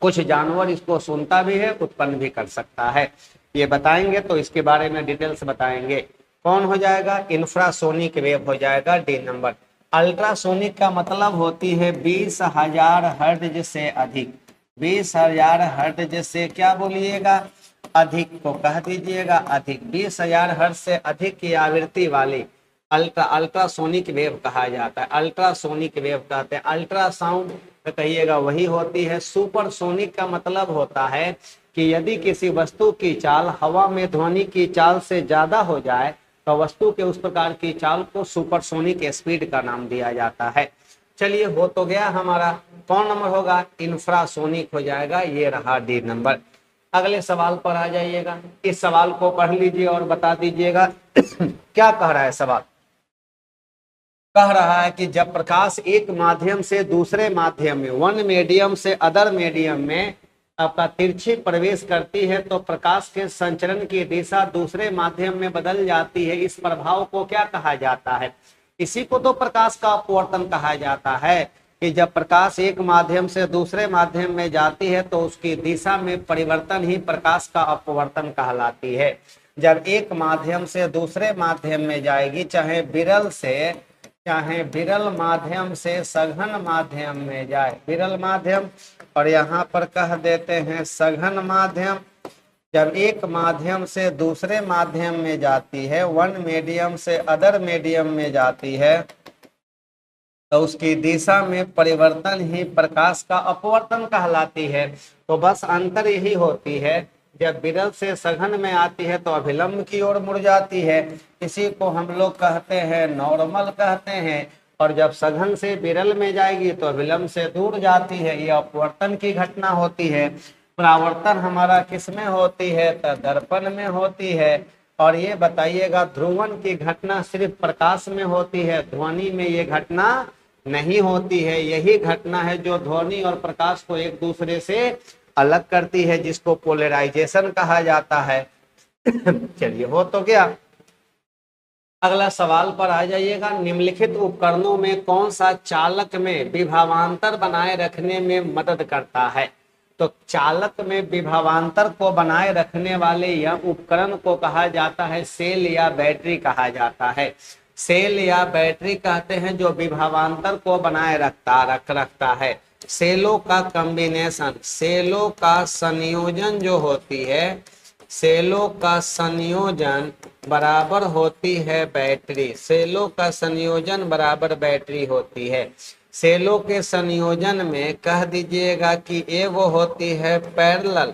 कुछ जानवर इसको सुनता भी है, उत्पन्न भी कर सकता है। ये बताएंगे तो इसके बारे में डिटेल्स बताएंगे। कौन हो जाएगा? इंफ्रासोनिक वेव हो जाएगा, डी नंबर। अल्ट्रासोनिक का मतलब होती है 20,000 हर्ट्ज से अधिक, 20,000 हर्ट्ज से क्या बोलिएगा? अधिक को कह दीजिएगा अधिक, 20,000 हर्ट्ज से अधिक की आवृत्ति वाली अल्ट्रासोनिक वेव कहा जाता है, अल्ट्रासोनिक वेव कहते हैं। अल्ट्रासाउंड तो कहिएगा वही होती है। सुपरसोनिक का मतलब होता है कि यदि किसी वस्तु की चाल हवा में ध्वनि की चाल से ज्यादा हो जाए तो वस्तु के उस प्रकार की चाल को सुपरसोनिक स्पीड का नाम दिया जाता है। चलिए, हो तो गया हमारा। कौन नंबर होगा? इंफ्रासोनिक हो जाएगा, ये रहा डी नंबर। अगले सवाल पर आ जाइएगा, इस सवाल को पढ़ लीजिए और बता दीजिएगा क्या कह रहा है सवाल। कह रहा है कि जब प्रकाश एक माध्यम से दूसरे माध्यम में, वन मीडियम से अदर मीडियम में आपका तिरछी प्रवेश करती है तो प्रकाश के संचरण की दिशा दूसरे माध्यम में बदल जाती है। इस प्रभाव को क्या कहा जाता है? इसी को तो प्रकाश का अपवर्तन कहा जाता है, कि जब प्रकाश एक माध्यम से दूसरे माध्यम में जाती है तो उसकी दिशा में परिवर्तन ही प्रकाश का अपवर्तन कहलाती है। जब एक माध्यम से दूसरे माध्यम में जाएगी, चाहे विरल माध्यम से सघन माध्यम में जाए, विरल माध्यम, और यहाँ पर कह देते हैं सघन माध्यम। जब एक माध्यम से दूसरे माध्यम में जाती है, वन मीडियम से अदर मीडियम में जाती है, तो उसकी दिशा में परिवर्तन ही प्रकाश का अपवर्तन कहलाती है। तो बस अंतर यही होती है, जब विरल से सघन में आती है तो अभिलंब की ओर मुड़ जाती है, इसी को हम लोग कहते हैं नॉर्मल कहते हैं। और जब सघन से विरल में जाएगी तो अभिलंब से दूर जाती है, ये अपवर्तन की घटना होती है। परावर्तन हमारा किस में होती है? तो दर्पण में होती है। और ये बताइएगा, ध्रुवन की घटना सिर्फ प्रकाश में होती है, ध्वनि में ये घटना नहीं होती है। यही घटना है जो ध्वनि और प्रकाश को एक दूसरे से अलग करती है, जिसको पोलराइजेशन कहा जाता है। चलिए, हो तो गया। अगला सवाल पर आ जाइएगा। निम्नलिखित उपकरणों में कौन सा चालक में विभवांतर बनाए रखने में मदद करता है? तो चालक में विभवांतर को बनाए रखने वाले यह उपकरण को कहा जाता है सेल या बैटरी कहा जाता है। सेल या बैटरी कहते हैं जो विभवांतर को बनाए रखता है। सेलों का कॉम्बिनेशन, सेलों का संयोजन जो होती है, सेलों का संयोजन बराबर होती है बैटरी, सेलों का संयोजन बराबर बैटरी होती है। सेलों के संयोजन में कह दीजिएगा कि एगो होती है पैरेलल,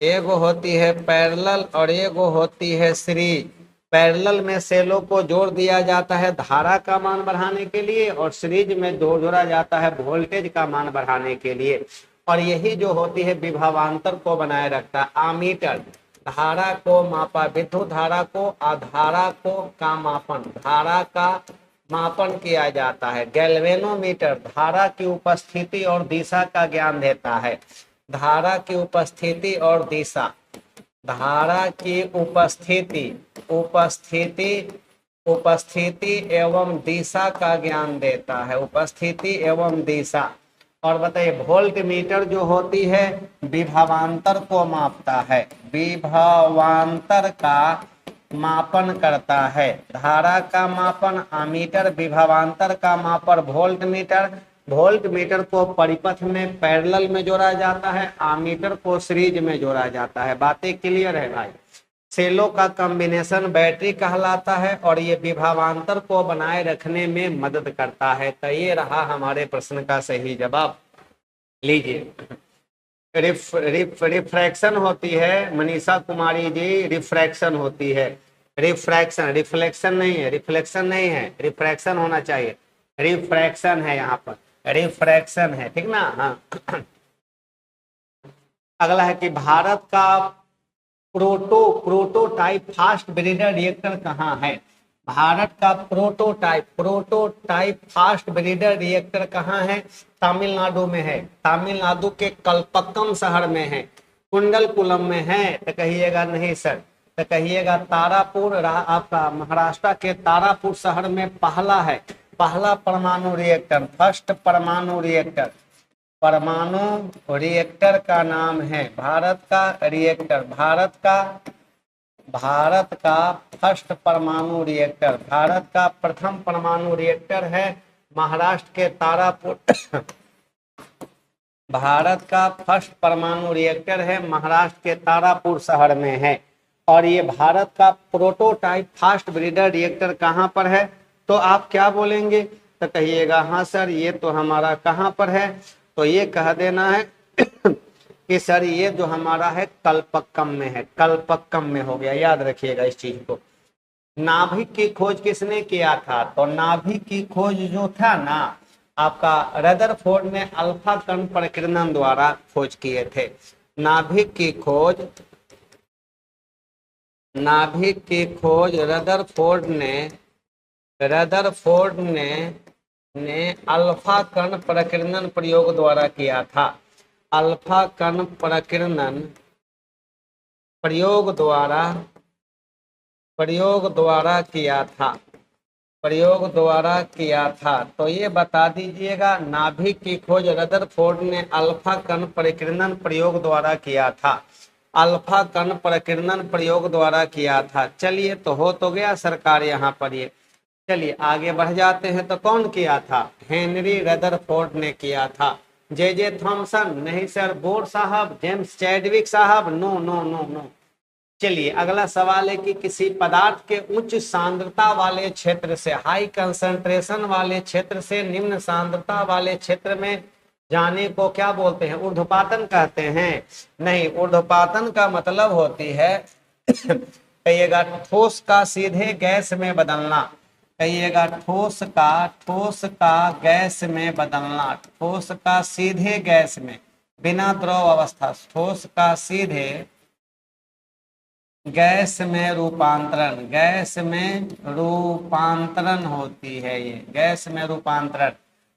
एगो होती है पैरेलल और एगो होती है सीरीज। पैरेलल में सेलों को जोड़ दिया जाता है धारा का मान बढ़ाने के लिए, और सीरीज में जोड़ा जाता है वोल्टेज का मान बढ़ाने के लिए। और यही जो होती है विभवांतर को बनाए रखता है। आमीटर, धारा को मापा, विद्युत धारा को, अधारा को का मापन, धारा का मापन किया जाता है। गैल्वेनोमीटर धारा की उपस्थिति और दिशा का ज्ञान देता है। धारा की उपस्थिति और दिशा, धारा की उपस्थिति एवं दिशा का ज्ञान देता है, उपस्थिति एवं दिशा। और बताइए वोल्ट मीटर जो होती है विभवांतर को मापता है, विभवांतर का मापन करता है। धारा का मापन अमीटर, विभवांतर का मापन वोल्ट मीटर। वोल्ट मीटर को परिपथ में पैरेलल में जोड़ा जाता है, आमीटर को सीरीज में जोड़ा जाता है। बातें क्लियर है भाई। सेलों का कॉम्बिनेशन बैटरी कहलाता है और ये विभवांतर को बनाए रखने में मदद करता है। तो ये रहा हमारे प्रश्न का सही जवाब। लीजिए, रिफ्रैक्शन होती है मनीषा कुमारी जी, रिफ्रैक्शन होती है। रिफ्रैक्शन, रिफ्लेक्शन नहीं है, रिफ्लेक्शन नहीं है, रिफ्रैक्शन होना चाहिए। रिफ्रैक्शन है, यहाँ पर रिफ्रैक्शन है, ठीक ना। हाँ अगला है कि भारत का प्रोटोटाइप फास्ट ब्रीडर रिएक्टर कहाँ है। भारत का प्रोटोटाइप फास्ट ब्रीडर रिएक्टर कहाँ है। तमिलनाडु में है, तमिलनाडु के कल्पक्कम शहर में है। कुंडलकुलम में है तो कहिएगा नहीं सर, तो कहिएगा तारापुर। आपका महाराष्ट्र के तारापुर शहर में पहला है, पहला परमाणु रिएक्टर, फर्स्ट परमाणु रिएक्टर। परमाणु रिएक्टर का नाम है भारत का रिएक्टर, भारत का फर्स्ट परमाणु रिएक्टर, भारत का प्रथम परमाणु रिएक्टर है महाराष्ट्र के तारापुर। भारत का फर्स्ट परमाणु रिएक्टर है महाराष्ट्र के तारापुर शहर में है। और ये भारत का प्रोटोटाइप फास्ट ब्रीडर रिएक्टर कहाँ पर है। तो आप क्या बोलेंगे, तो कहिएगा हाँ सर ये तो हमारा कहाँ पर है, तो ये कह देना है कि सर ये जो हमारा है कल्पक्कम में है, कल्पक्कम में हो गया। याद रखिएगा इस चीज को। नाभिक की खोज किसने किया था, तो नाभिक की खोज जो था ना आपका रदरफोर्ड ने अल्फा कण प्रकीर्णन द्वारा खोज किए थे। नाभिक की खोज रदरफोर्ड ने अल्फा कण प्रकीर्णन प्रयोग द्वारा किया था। अल्फा कण प्रकीर्णन प्रयोग द्वारा किया था। तो ये बता दीजिएगा, नाभिक की खोज रदरफोर्ड ने अल्फा कण प्रकीर्णन प्रयोग द्वारा किया था, अल्फा कण प्रकीर्णन प्रयोग द्वारा किया था। चलिए तो हो तो गया सरकार यहाँ पर ये। चलिए आगे बढ़ जाते हैं। तो कौन किया था, हेनरी रदरफोर्ड ने किया था। जे थॉमसन नहीं सर, बोर साहब, जेम्स चैडविक साहब, नो नो नो नो। चलिए अगला सवाल है कि किसी पदार्थ के उच्च सांद्रता वाले क्षेत्र से, हाई कंसंट्रेशन वाले क्षेत्र से निम्न सांद्रता वाले क्षेत्र में जाने को क्या बोलते हैं, ऊर्ध्वपातन कहते हैं। नहीं, ऊर्ध्वपातन का मतलब होती है कहिएगा ठोस का सीधे गैस में बदलना, कहिएगा ठोस का गैस में बदलना, ठोस का सीधे गैस में बिना द्रव अवस्था, ठोस का सीधे गैस में रूपांतरण होती है ये, गैस में रूपांतरण।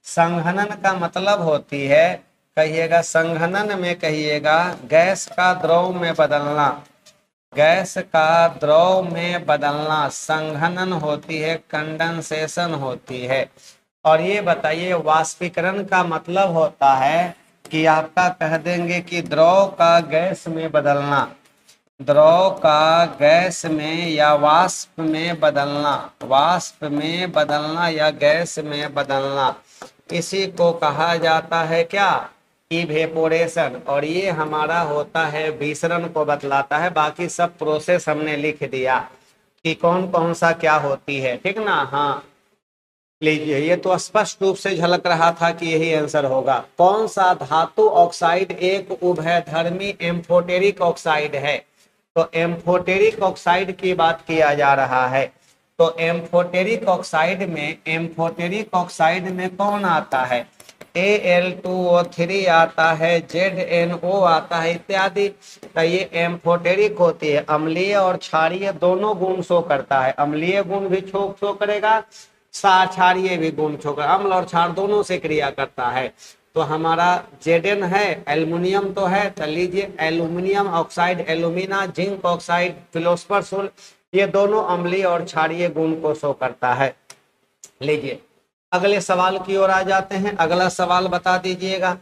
संघनन का मतलब होती है, कहिएगा संघनन में कहिएगा गैस का द्रव में बदलना, गैस का द्रव में बदलना संघनन होती है, कंडेंसेशन होती है। और ये बताइए वाष्पीकरण का मतलब होता है कि आपका कह देंगे कि द्रव का गैस में बदलना, द्रव का गैस में या वाष्प में बदलना, वाष्प में बदलना या गैस में बदलना, इसी को कहा जाता है क्या, इवेपोरेशन। और ये हमारा होता है विसरण को बतलाता है। बाकी सब प्रोसेस हमने लिख दिया कि कौन कौन सा क्या होती है, ठीक ना। हाँ लीजिए, ये तो स्पष्ट रूप से झलक रहा था कि यही आंसर होगा। कौन सा धातु ऑक्साइड एक उभयधर्मी एम्फोटेरिक ऑक्साइड है, तो एम्फोटेरिक ऑक्साइड की बात किया जा रहा है। तो एम्फोटेरिक ऑक्साइड में कौन आता है, Al2O3 आता है, ZNO आता है इत्यादि। तो ये एम्फोटेरिक होती है, अम्लीय और क्षारीय दोनों गुण शो करता है। अम्लीय गुण भी शो करेगा, क्षारीय भी गुण शो करेगा, अम्ल और क्षार दोनों से क्रिया करता है। तो हमारा Zn है, एल्युमिनियम तो है, तो लीजिए aluminium oxide, alumina, zinc oxide, फिलोस्फर सोल, ये दोनों अम्लीय और क्षारीय गुण को शो करता है। लीजिए अगले सवाल की ओर आ जाते हैं। अगला सवाल बता दीजिएगा। कह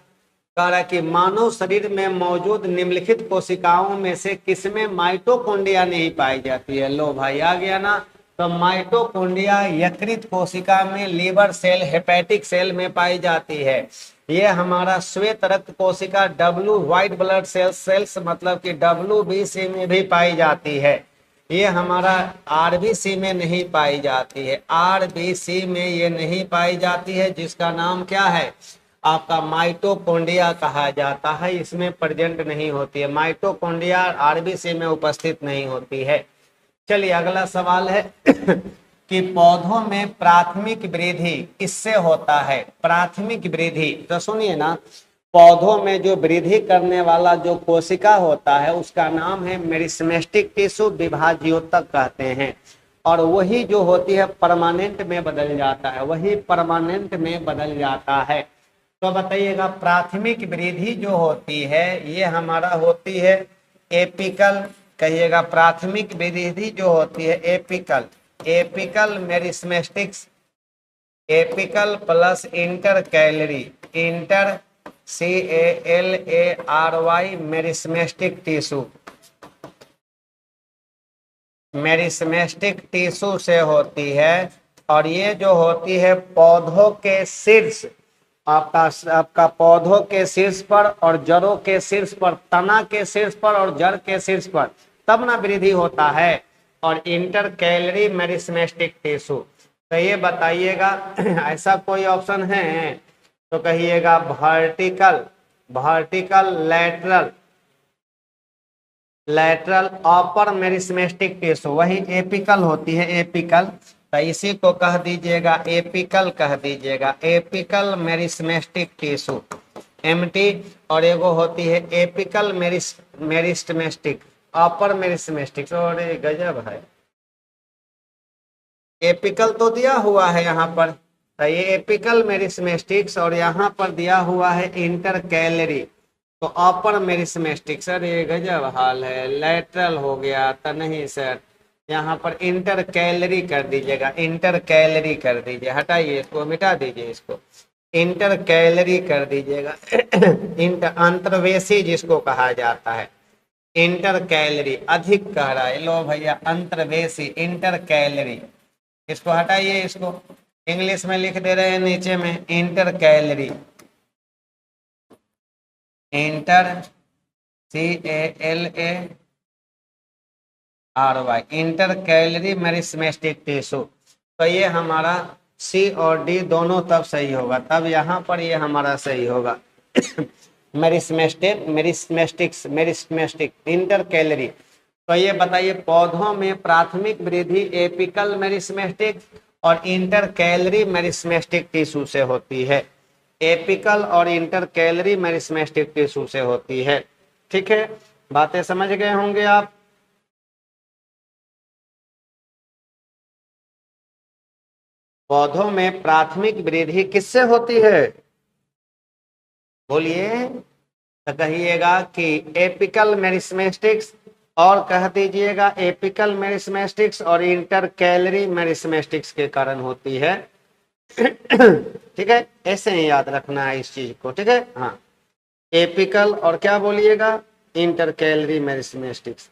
रहा है कि मानव शरीर में मौजूद निम्नलिखित कोशिकाओं में से किसमें माइटोकॉन्ड्रिया नहीं पाई जाती है। लो भाई आ गया ना। तो माइटोकॉन्ड्रिया यकृत कोशिका में, लीवर सेल, हेपेटिक सेल में पाई जाती है। ये हमारा श्वेत रक्त कोशिका व्हाइट ब्लड सेल्स मतलब कि WBC में भी पाई जाती है। ये हमारा आरबीसी में नहीं पाई जाती है, आरबीसी में ये नहीं पाई जाती है, जिसका नाम क्या है आपका माइटोकॉन्ड्रिया कहा जाता है। इसमें प्रेजेंट नहीं होती है, माइटोकॉन्ड्रिया आरबीसी में उपस्थित नहीं होती है। चलिए अगला सवाल है कि पौधों में प्राथमिक वृद्धि किससे होता है। प्राथमिक वृद्धि तो सुनिए ना, पौधों में जो वृद्धि करने वाला जो कोशिका होता है उसका नाम है मेरिस्टेमेटिक टिश्यू, विभाज्योतक कहते हैं। और वही जो होती है परमानेंट में बदल जाता है, वही परमानेंट में बदल जाता है। तो बताइएगा प्राथमिक वृद्धि जो होती है ये हमारा होती है एपिकल, कहिएगा प्राथमिक वृद्धि जो होती है apical, apical meristematics, apical plus intercalary, inter CALARY meristematic tissue, meristematic tissue से होती है। और ये जो होती है पौधों के शीर्ष, आपका पौधों के शीर्ष पर और जड़ों के शीर्ष पर, तना के शीर्ष पर और जड़ के शीर्ष पर, तब ना वृद्धि होता है। और इंटर कैलरी मेरिस्टेमेटिक टिश्यू। तो ये बताइएगा ऐसा कोई ऑप्शन है तो कहिएगा वर्टिकल, वर्टिकल, लैटरल, लैटरल, अपर मेरिस्टेमेटिक टिश्यू, वही एपिकल होती है, एपिकल। तो इसी को कह दीजिएगा एपिकल, कह दीजिएगा एपिकल मेरिस्टेमेटिक टिश्यू, MT। और एगो होती है एपिकल मेरिस्टेमेटिक, अपर मेरिस्टेमेटिक। अरे गजब है, एपिकल तो दिया हुआ है यहाँ पर, तो ये एपिकल मेरिस्टेमेटिक्स, और यहाँ पर दिया हुआ है इंटर कैलरी, तो अपर मेरिस्टेमेटिक्स। सर ये गजब हाल है, लैटरल हो गया तो नहीं सर, यहाँ पर इंटर कैलरी कर दीजिएगा, इंटर कैलरी कर दीजिए, हटाइए इसको, मिटा दीजिए इसको, इंटर कैलरी कर दीजिएगा। इंटर अंतर्वेशी जिसको कहा जाता है, इंटर कैलरी अधिक कह रहा है। लो भैया अंतर्वेशी, इंटर कैलरी, इसको हटाइए, इसको इंग्लिश में लिख दे रहे हैं नीचे में inter calorie, inter CALARY, inter calorie meristematic tissue. तो ये हमारा C और D दोनों तब सही होगा, तब यहाँ पर ये हमारा सही होगा। Meristematic inter calorie. तो ये बताइए पौधों में प्राथमिक वृद्धि एपिकल मेरिस्टेमेटिक और इंटर कैलरी मेरिस्टेमेटिक टिश्यू से होती है, एपिकल और इंटर कैलरी मेरिस्टेमेटिक टिश्यू से होती है। ठीक है, बातें समझ गए होंगे आप। पौधों में प्राथमिक वृद्धि किससे होती है बोलिए, तो कहिएगा कि एपिकल मेरिस्टेमेटिक्स, और कह दीजिएगा एपिकल मेरिस्टेमेटिक्स और इंटर कैलरी मेरिस्टेमेटिक्स के कारण होती है। ठीक है, ऐसे ही याद रखना है इस चीज को। ठीक है, हाँ एपिकल और क्या बोलिएगा इंटर कैलरी मेरिस्टेमेटिक्स।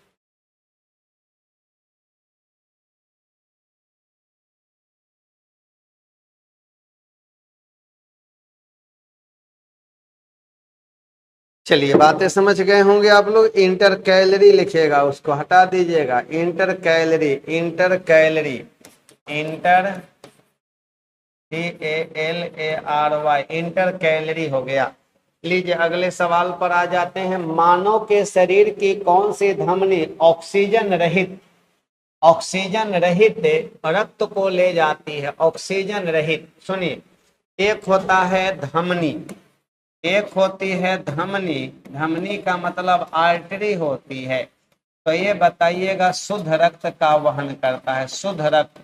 चलिए बातें समझ गए होंगे आप लोग। इंटर कैलरी लिखिएगा, उसको हटा दीजिएगा, inter calorie, inter calorie, inter CALARY, inter calorie हो गया। लीजिए अगले सवाल पर आ जाते हैं। मानव के शरीर की कौन सी धमनी ऑक्सीजन रहित, ऑक्सीजन रहित रक्त को ले जाती है, ऑक्सीजन रहित। सुनिए एक होता है धमनी, एक होती है धमनी। धमनी का मतलब आर्टरी होती है। तो ये बताइएगा शुद्ध रक्त का वहन करता है, शुद्ध रक्त।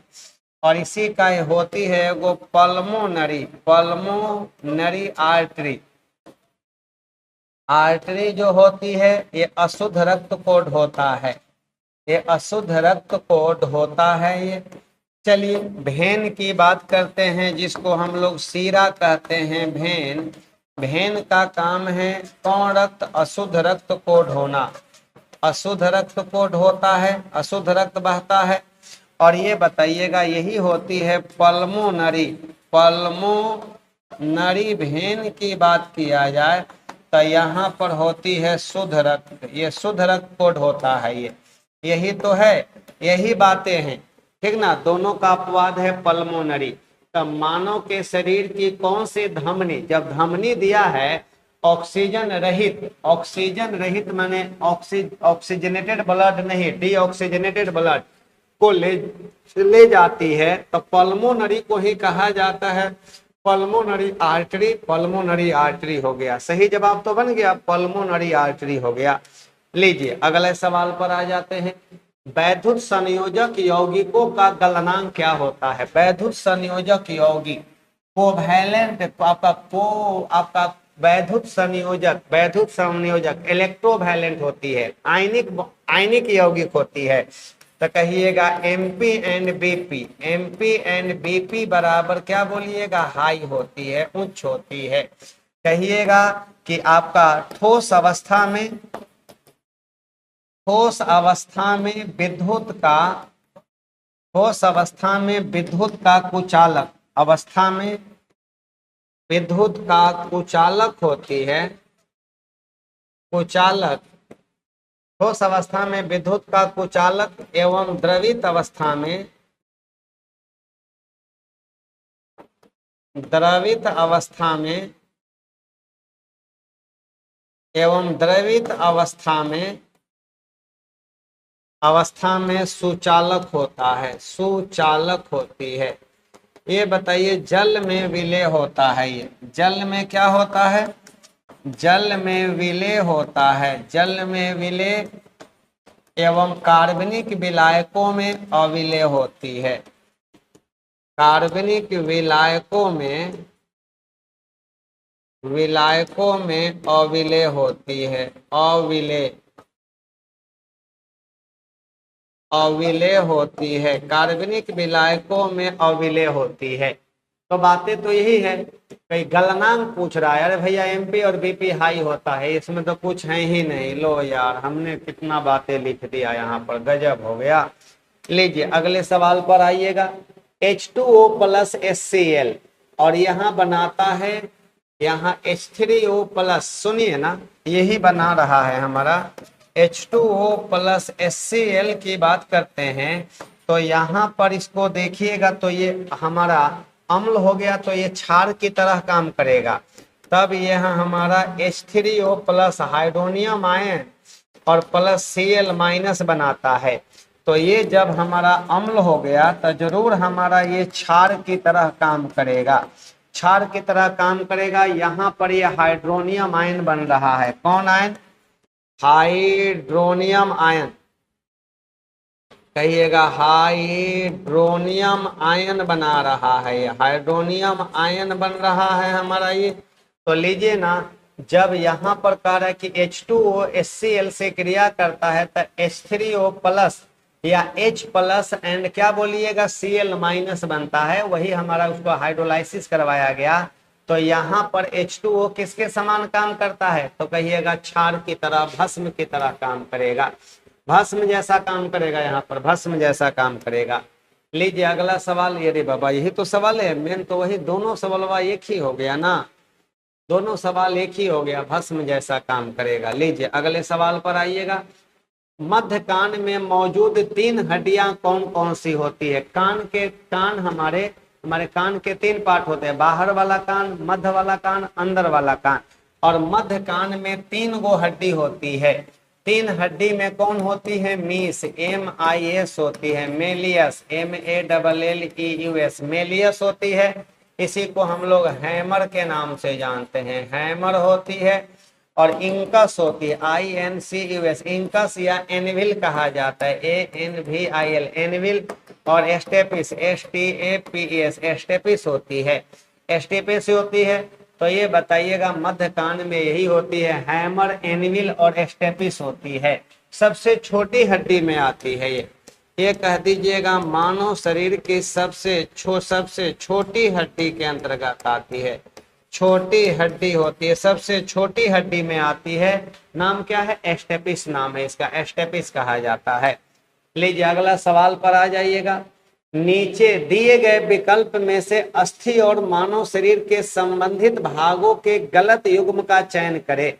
और इसी का होती है वो पल्मोनरी, पल्मोनरी आर्टरी। आर्टरी जो होती है ये अशुद्ध रक्त कोड होता है, ये अशुद्ध रक्त कोड होता है ये। चलिए भेन की बात करते हैं, जिसको हम लोग सीरा कहते हैं, भेन। भेन का काम है कौन रक्त, अशुद्ध रक्त कोड होना। अशुद्ध रक्त कोड होता है, अशुद्ध रक्त बहता है। और ये बताइएगा यही होती है पल्मोनरी, पल्मोनरी भेन की बात किया जाए तो यहाँ पर होती है शुद्ध रक्त, ये शुद्ध रक्त कोड होता है ये। यही तो है, यही बातें हैं, ठीक ना। दोनों का अपवाद है पल्मोनरी। तो मानव के शरीर की कौन सी धमनी, जब धमनी दिया है ऑक्सीजन रहित, ऑक्सीजन रहित माने ऑक्सीजनेटेड ब्लड नहीं, डीऑक्सीजनेटेड ब्लड को ले जाती है, तो पल्मोनरी को ही कहा जाता है पल्मोनरी आर्टरी। पल्मोनरी आर्टरी हो गया, सही जवाब तो बन गया, पल्मोनरी आर्टरी हो गया। लीजिए अगले सवाल पर आ जाते हैं। वैद्युत संयोजक यौगिकों का गलनांक क्या होता है। वैद्युत संयोजक यौगिक कोवैलेंट, आपका वैद्युत संयोजक इलेक्ट्रोवैलेंट होती है, आयनिक यौगिक होती है। तो कहिएगा MP and BP, MP and BP बराबर क्या बोलिएगा, हाई होती है, उच्च होती है। कहिएगा कि आपका ठोस अवस्था में, ठोस अवस्था में विद्युत का, ठोस अवस्था में विद्युत का कुचालक, अवस्था में विद्युत का कुचालक होती है, कुचालक। ठोस अवस्था में विद्युत का कुचालक एवं द्रवित अवस्था में, द्रवित अवस्था में एवं द्रवित अवस्था में सुचालक होता है, सुचालक होती है। ये बताइए जल में विलय होता है, ये जल में क्या होता है, जल में विलय होता है, जल में विलय एवं कार्बनिक विलायकों में अविलय होती है, कार्बनिक विलायकों में अविलय होती है, अविलय होती है, कार्बनिक विलायकों में अविलय होती है। तो बातें तो यही है, कई गलनांक पूछ रहा है, अरे भैया एमपी और बीपी हाई होता है, इसमें तो कुछ है ही नहीं। लो यार हमने कितना बातें लिख दिया यहाँ पर, गजब हो गया। लीजिए अगले सवाल पर आइएगा। H2O प्लस HCl और यहाँ बनाता है, यहाँ H3O प्लस, सुनिए ना यही बना रहा है हमारा H2O प्लस HCl की बात करते हैं। तो यहाँ पर इसको देखिएगा तो ये हमारा अम्ल हो गया, तो ये क्षार की तरह काम करेगा। तब यह हमारा H3O प्लस हाइड्रोनियम आयन और प्लस Cl माइनस बनाता है। तो ये जब हमारा अम्ल हो गया तो जरूर हमारा ये क्षार की तरह काम करेगा, क्षार की तरह काम करेगा। यहाँ पर ये हाइड्रोनियम आयन बन रहा है, कौन आयन, हाइड्रोनियम आयन। कहिएगा हाइड्रोनियम आयन बना रहा है, हाइड्रोनियम आयन बन रहा है हमारा ये। तो लीजिए ना, जब यहाँ पर कह रहा है कि H2O HCl से क्रिया करता है तो H3O प्लस या H प्लस एंड क्या बोलिएगा Cl माइनस बनता है, वही हमारा उसको हाइड्रोलाइसिस करवाया गया। तो यहाँ पर H2O किसके समान काम करता है, तो कहिएगा क्षार की तरह, भस्म की तरह काम करेगा, भस्म जैसा काम करेगा, यहाँ पर भस्म जैसा काम करेगा। लीजिए अगला सवाल। ये रे बाबा यही तो सवाल है मेन, तो वही दोनों सवाल एक ही हो गया ना, दोनों सवाल एक ही हो गया, भस्म जैसा काम करेगा। लीजिए अगले सवाल पर आइएगा। मध्य कान में मौजूद 3 हड्डियां कौन कौन सी होती है। कान हमारे कान के 3 पार्ट होते हैं, बाहर वाला कान, मध्य वाला कान, अंदर वाला कान। और मध्य कान में 3 गो हड्डी होती है। 3 हड्डी में कौन होती है, मीस, MIS होती है, मेलियस, MALLEUS, मेलियस होती है। इसी को हम लोग हैमर के नाम से जानते हैं। हैमर होती है और इंकस होती है, INCUS, इंकस या एनविल कहा जाता है, ANVIL, एनविल। और स्टेपिस, STAPES, स्टेपिस होती है, स्टेपिस होती है। तो ये बताइएगा मध्य कान में यही होती है, हैमर, एनविल और स्टेपिस होती है। सबसे छोटी हड्डी में आती है ये कह दीजिएगा मानव शरीर की सबसे छोटी हड्डी के अंतर्गत आती है। छोटी हड्डी होती है, सबसे छोटी हड्डी में आती है। नाम क्या है? स्टेपिस नाम है इसका, स्टेपिस कहा जाता है। लीजिए अगला सवाल पर आ जाइएगा। नीचे दिए गए विकल्प में से अस्थि और मानव शरीर के संबंधित भागों के गलत युग्म का चयन करें।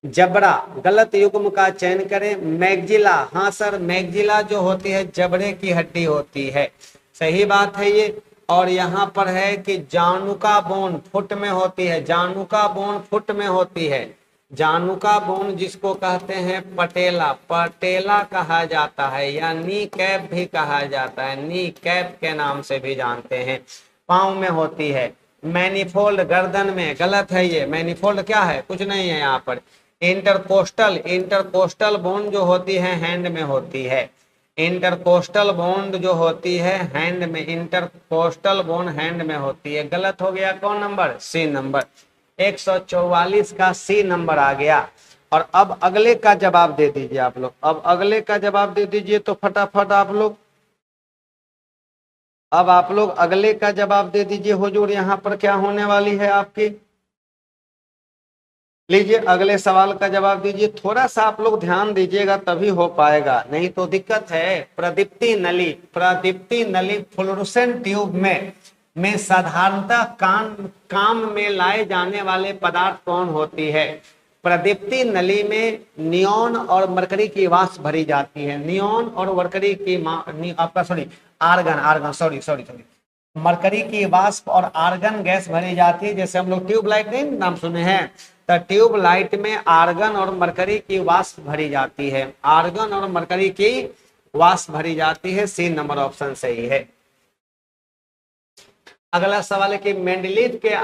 जबड़ा, गलत युग्म का चयन करें। मैग्जिला, हाँ सर, मैग्जिला जो होती है जबड़े की हड्डी होती है, सही बात है ये। और यहाँ पर है कि जानुका बोन फुट में होती है, जानुका बोन फुट में होती है। जानुका बोन जिसको कहते हैं पटेला, पटेला कहा जाता है, या नी कैप भी कहा जाता है, नी कैप के नाम से भी जानते हैं, पाँव में होती है। मैनिफोल्ड गर्दन में, गलत है ये, मैनिफोल्ड क्या है? कुछ नहीं है यहाँ पर। इंटरकोस्टल, इंटरकोस्टल बोन जो होती है हैंड में होती है, इंटरकोस्टल बोन जो होती है हैंड में, इंटरकोस्टल बोन हैंड में होती है। गलत हो गया कौन नंबर? सी नंबर। 144 का सी नंबर आ गया। और अब अगले का जवाब दे दीजिए आप लोग, अब अगले का जवाब दे दीजिए तो फटाफट आप लोग, अब आप लोग अगले का जवाब दे दीजिए। हुजूर यहाँ पर क्या होने वाली है आपकी? लीजिए अगले सवाल का जवाब दीजिए। थोड़ा सा आप लोग ध्यान दीजिएगा तभी हो पाएगा, नहीं तो दिक्कत है। प्रदीप्ति नली, प्रदीप्ति नली फ्लोरोसेंट ट्यूब में साधारणतः काम में लाए जाने वाले पदार्थ कौन होती है? प्रदीप्ति नली में नियोन और मरकरी की वाष्प भरी जाती है, नियोन और मरकरी की आर्गन मरकरी की वाष्प और आर्गन गैस भरी जाती है। जैसे हम लोग ट्यूबलाइट नहीं नाम सुने हैं, तो ट्यूबलाइट में आर्गन और मरकरी की वाष्प भरी जाती है, आर्गन और मरकरी की वाष्प भरी जाती है। सी नंबर ऑप्शन सही है। अगला सवाल है कि मेंडलीव के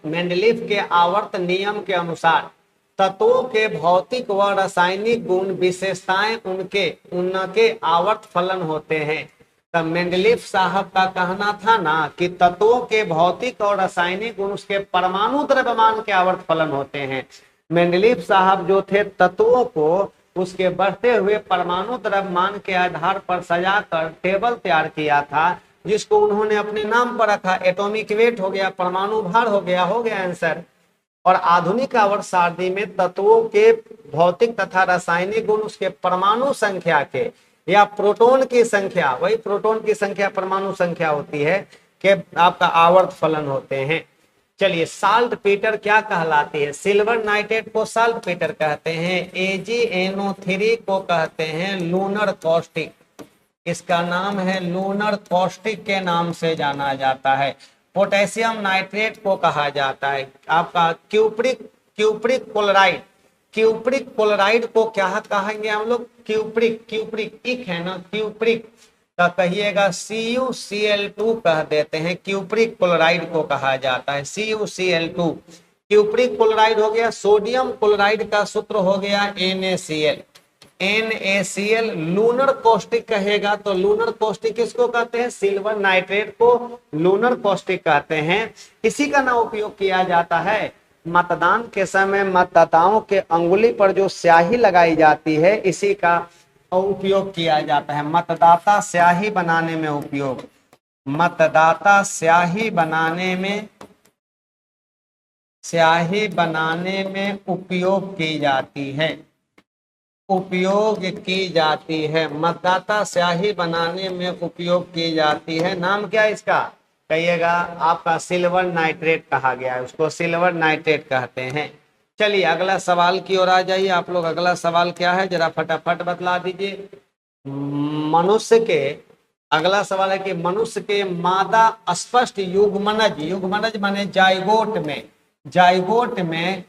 मेंडलीव के आवर्त नियम के अनुसार तत्वों के भौतिक व रासायनिक गुण विशेषताएं उनके आवर्त फलन होते हैं। तो मेंडलीव साहब का कहना था ना कि तत्वों के भौतिक और रासायनिक गुण उसके परमाणु द्रव्यमान के आवर्त फलन होते हैं। मेंडलीव साहब जो थे तत्वों को उसके बढ़ते हुए परमाणु द्रव्यमान के आधार पर सजाकर टेबल तैयार किया था, जिसको उन्होंने अपने नाम पर रखा। एटॉमिक वेट हो गया, परमाणु भार हो गया आंसर। और आधुनिक आवर्त सारणी में तत्वों के भौतिक तथा रासायनिक गुण उसके परमाणु संख्या के या प्रोटॉन की संख्या, वही प्रोटॉन की संख्या परमाणु संख्या होती है, कि आपका आवर्त फलन होते हैं। चलिए साल्ट पीटर क्या कहलाती है? सिल्वर नाइट्रेट को साल्ट पीटर कहते हैं, AgNO3 को कहते हैं लूनर कॉस्टिक, इसका नाम है लूनर कॉस्टिक के नाम से जाना जाता है। पोटेशियम नाइट्रेट को कहा जाता है आपका क्यूप्रिक क्लोराइड, क्यूप्रिक क्लोराइड को क्या कहेंगे हम लोग? क्यूप्रिक इक है ना, क्यूप्रिक का कहिएगा CuCl2 कह देते हैं, क्यूप्रिक क्लोराइड को कहा जाता है CuCl2। क्यूप्रिक क्लोराइड हो गया। सोडियम क्लोराइड का सूत्र हो गया NaCl। लूनर कॉस्टिक कहेगा तो लूनर कॉस्टिक किसको कहते हैं? सिल्वर नाइट्रेट को लूनर कॉस्टिक कहते हैं। इसी का ना उपयोग किया जाता है मतदान के समय, मतदाताओं के अंगुली पर जो स्याही लगाई जाती है, इसी का उपयोग किया जाता है। मतदाता स्याही बनाने में उपयोग, मतदाता स्याही बनाने में उपयोग की जाती है, उपयोग की जाती है। मतदाता स्याही बनाने में उपयोग की जाती है। नाम क्या है इसका? कहिएगा आपका सिल्वर नाइट्रेट कहा गया है, उसको सिल्वर नाइट्रेट कहते हैं। चलिए अगला सवाल की ओर आ जाइए आप लोग। अगला सवाल क्या है जरा फटाफट बतला दीजिए। मनुष्य के, अगला सवाल है कि मनुष्य के मादा स्पष्ट युग्मनज, युग्मनज माने जाइगोट में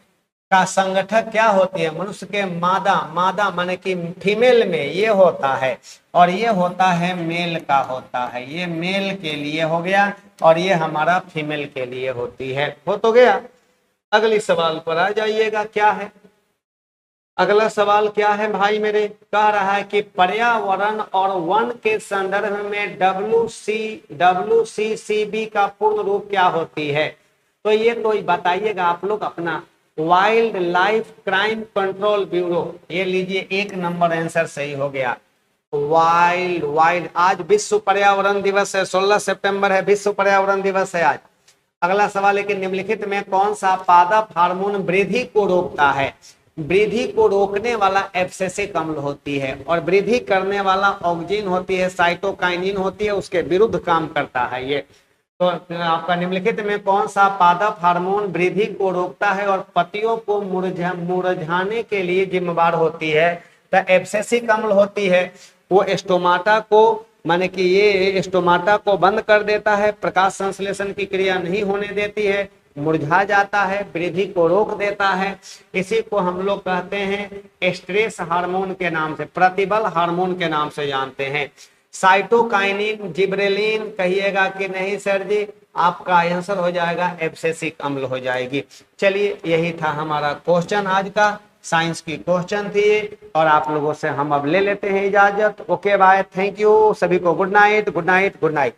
का संगठक क्या होती है? मनुष्य के मादा, मादा माने कि फीमेल में ये होता है, और ये होता है मेल का होता है। ये मेल के लिए हो गया और ये हमारा फीमेल के लिए होती है। हो तो गया। अगली सवाल पर आ जाइएगा, क्या है अगला सवाल? क्या है भाई मेरे? कह रहा है कि पर्यावरण और वन के संदर्भ में WCCB का पूर्ण रूप क्या होती है? तो ये तो बताइएगा आप लोग अपना, wild life crime control bureau. ये लीजिए, 1 नंबर आंसर सही हो गया। वाइल्ड वाइल्ड आज विश्व पर्यावरण दिवस है, 16 सितंबर है, विश्व पर्यावरण दिवस है आज। अगला सवाल है कि निम्नलिखित में कौन सा पादप हार्मोन वृद्धि को रोकता है? वृद्धि को रोकने वाला एब्सेसिक अम्ल होती है, और वृद्धि करने वाला ऑक्जिन होती है, साइटोकाइनिन होती है, उसके विरुद्ध काम करता है ये। तो आपका निम्नलिखित में कौन सा पादप हार्मोन वृद्धि को रोकता है और पत्तियों को मुरझाने के लिए जिम्मेदार होती है? तो एब्सेसिक अम्ल होती है। वो स्टोमाटा को, माने कि ये स्टोमाटा को बंद कर देता है, प्रकाश संश्लेषण की क्रिया नहीं होने देती है, मुरझा जाता है, वृद्धि को रोक देता है। इसी को हम लोग कहते हैं स्ट्रेस हार्मोन के नाम से, प्रतिबल हार्मोन के नाम से जानते हैं। साइटोकाइनिन, जिब्रेलिन कहिएगा कि नहीं सर जी? आपका आंसर हो जाएगा एब्सेसिक अम्ल हो जाएगी। चलिए, यही था हमारा क्वेश्चन आज का, साइंस की क्वेश्चन थी, और आप लोगों से हम अब ले लेते हैं इजाजत। ओके बाय, थैंक यू सभी को, good night good night good night.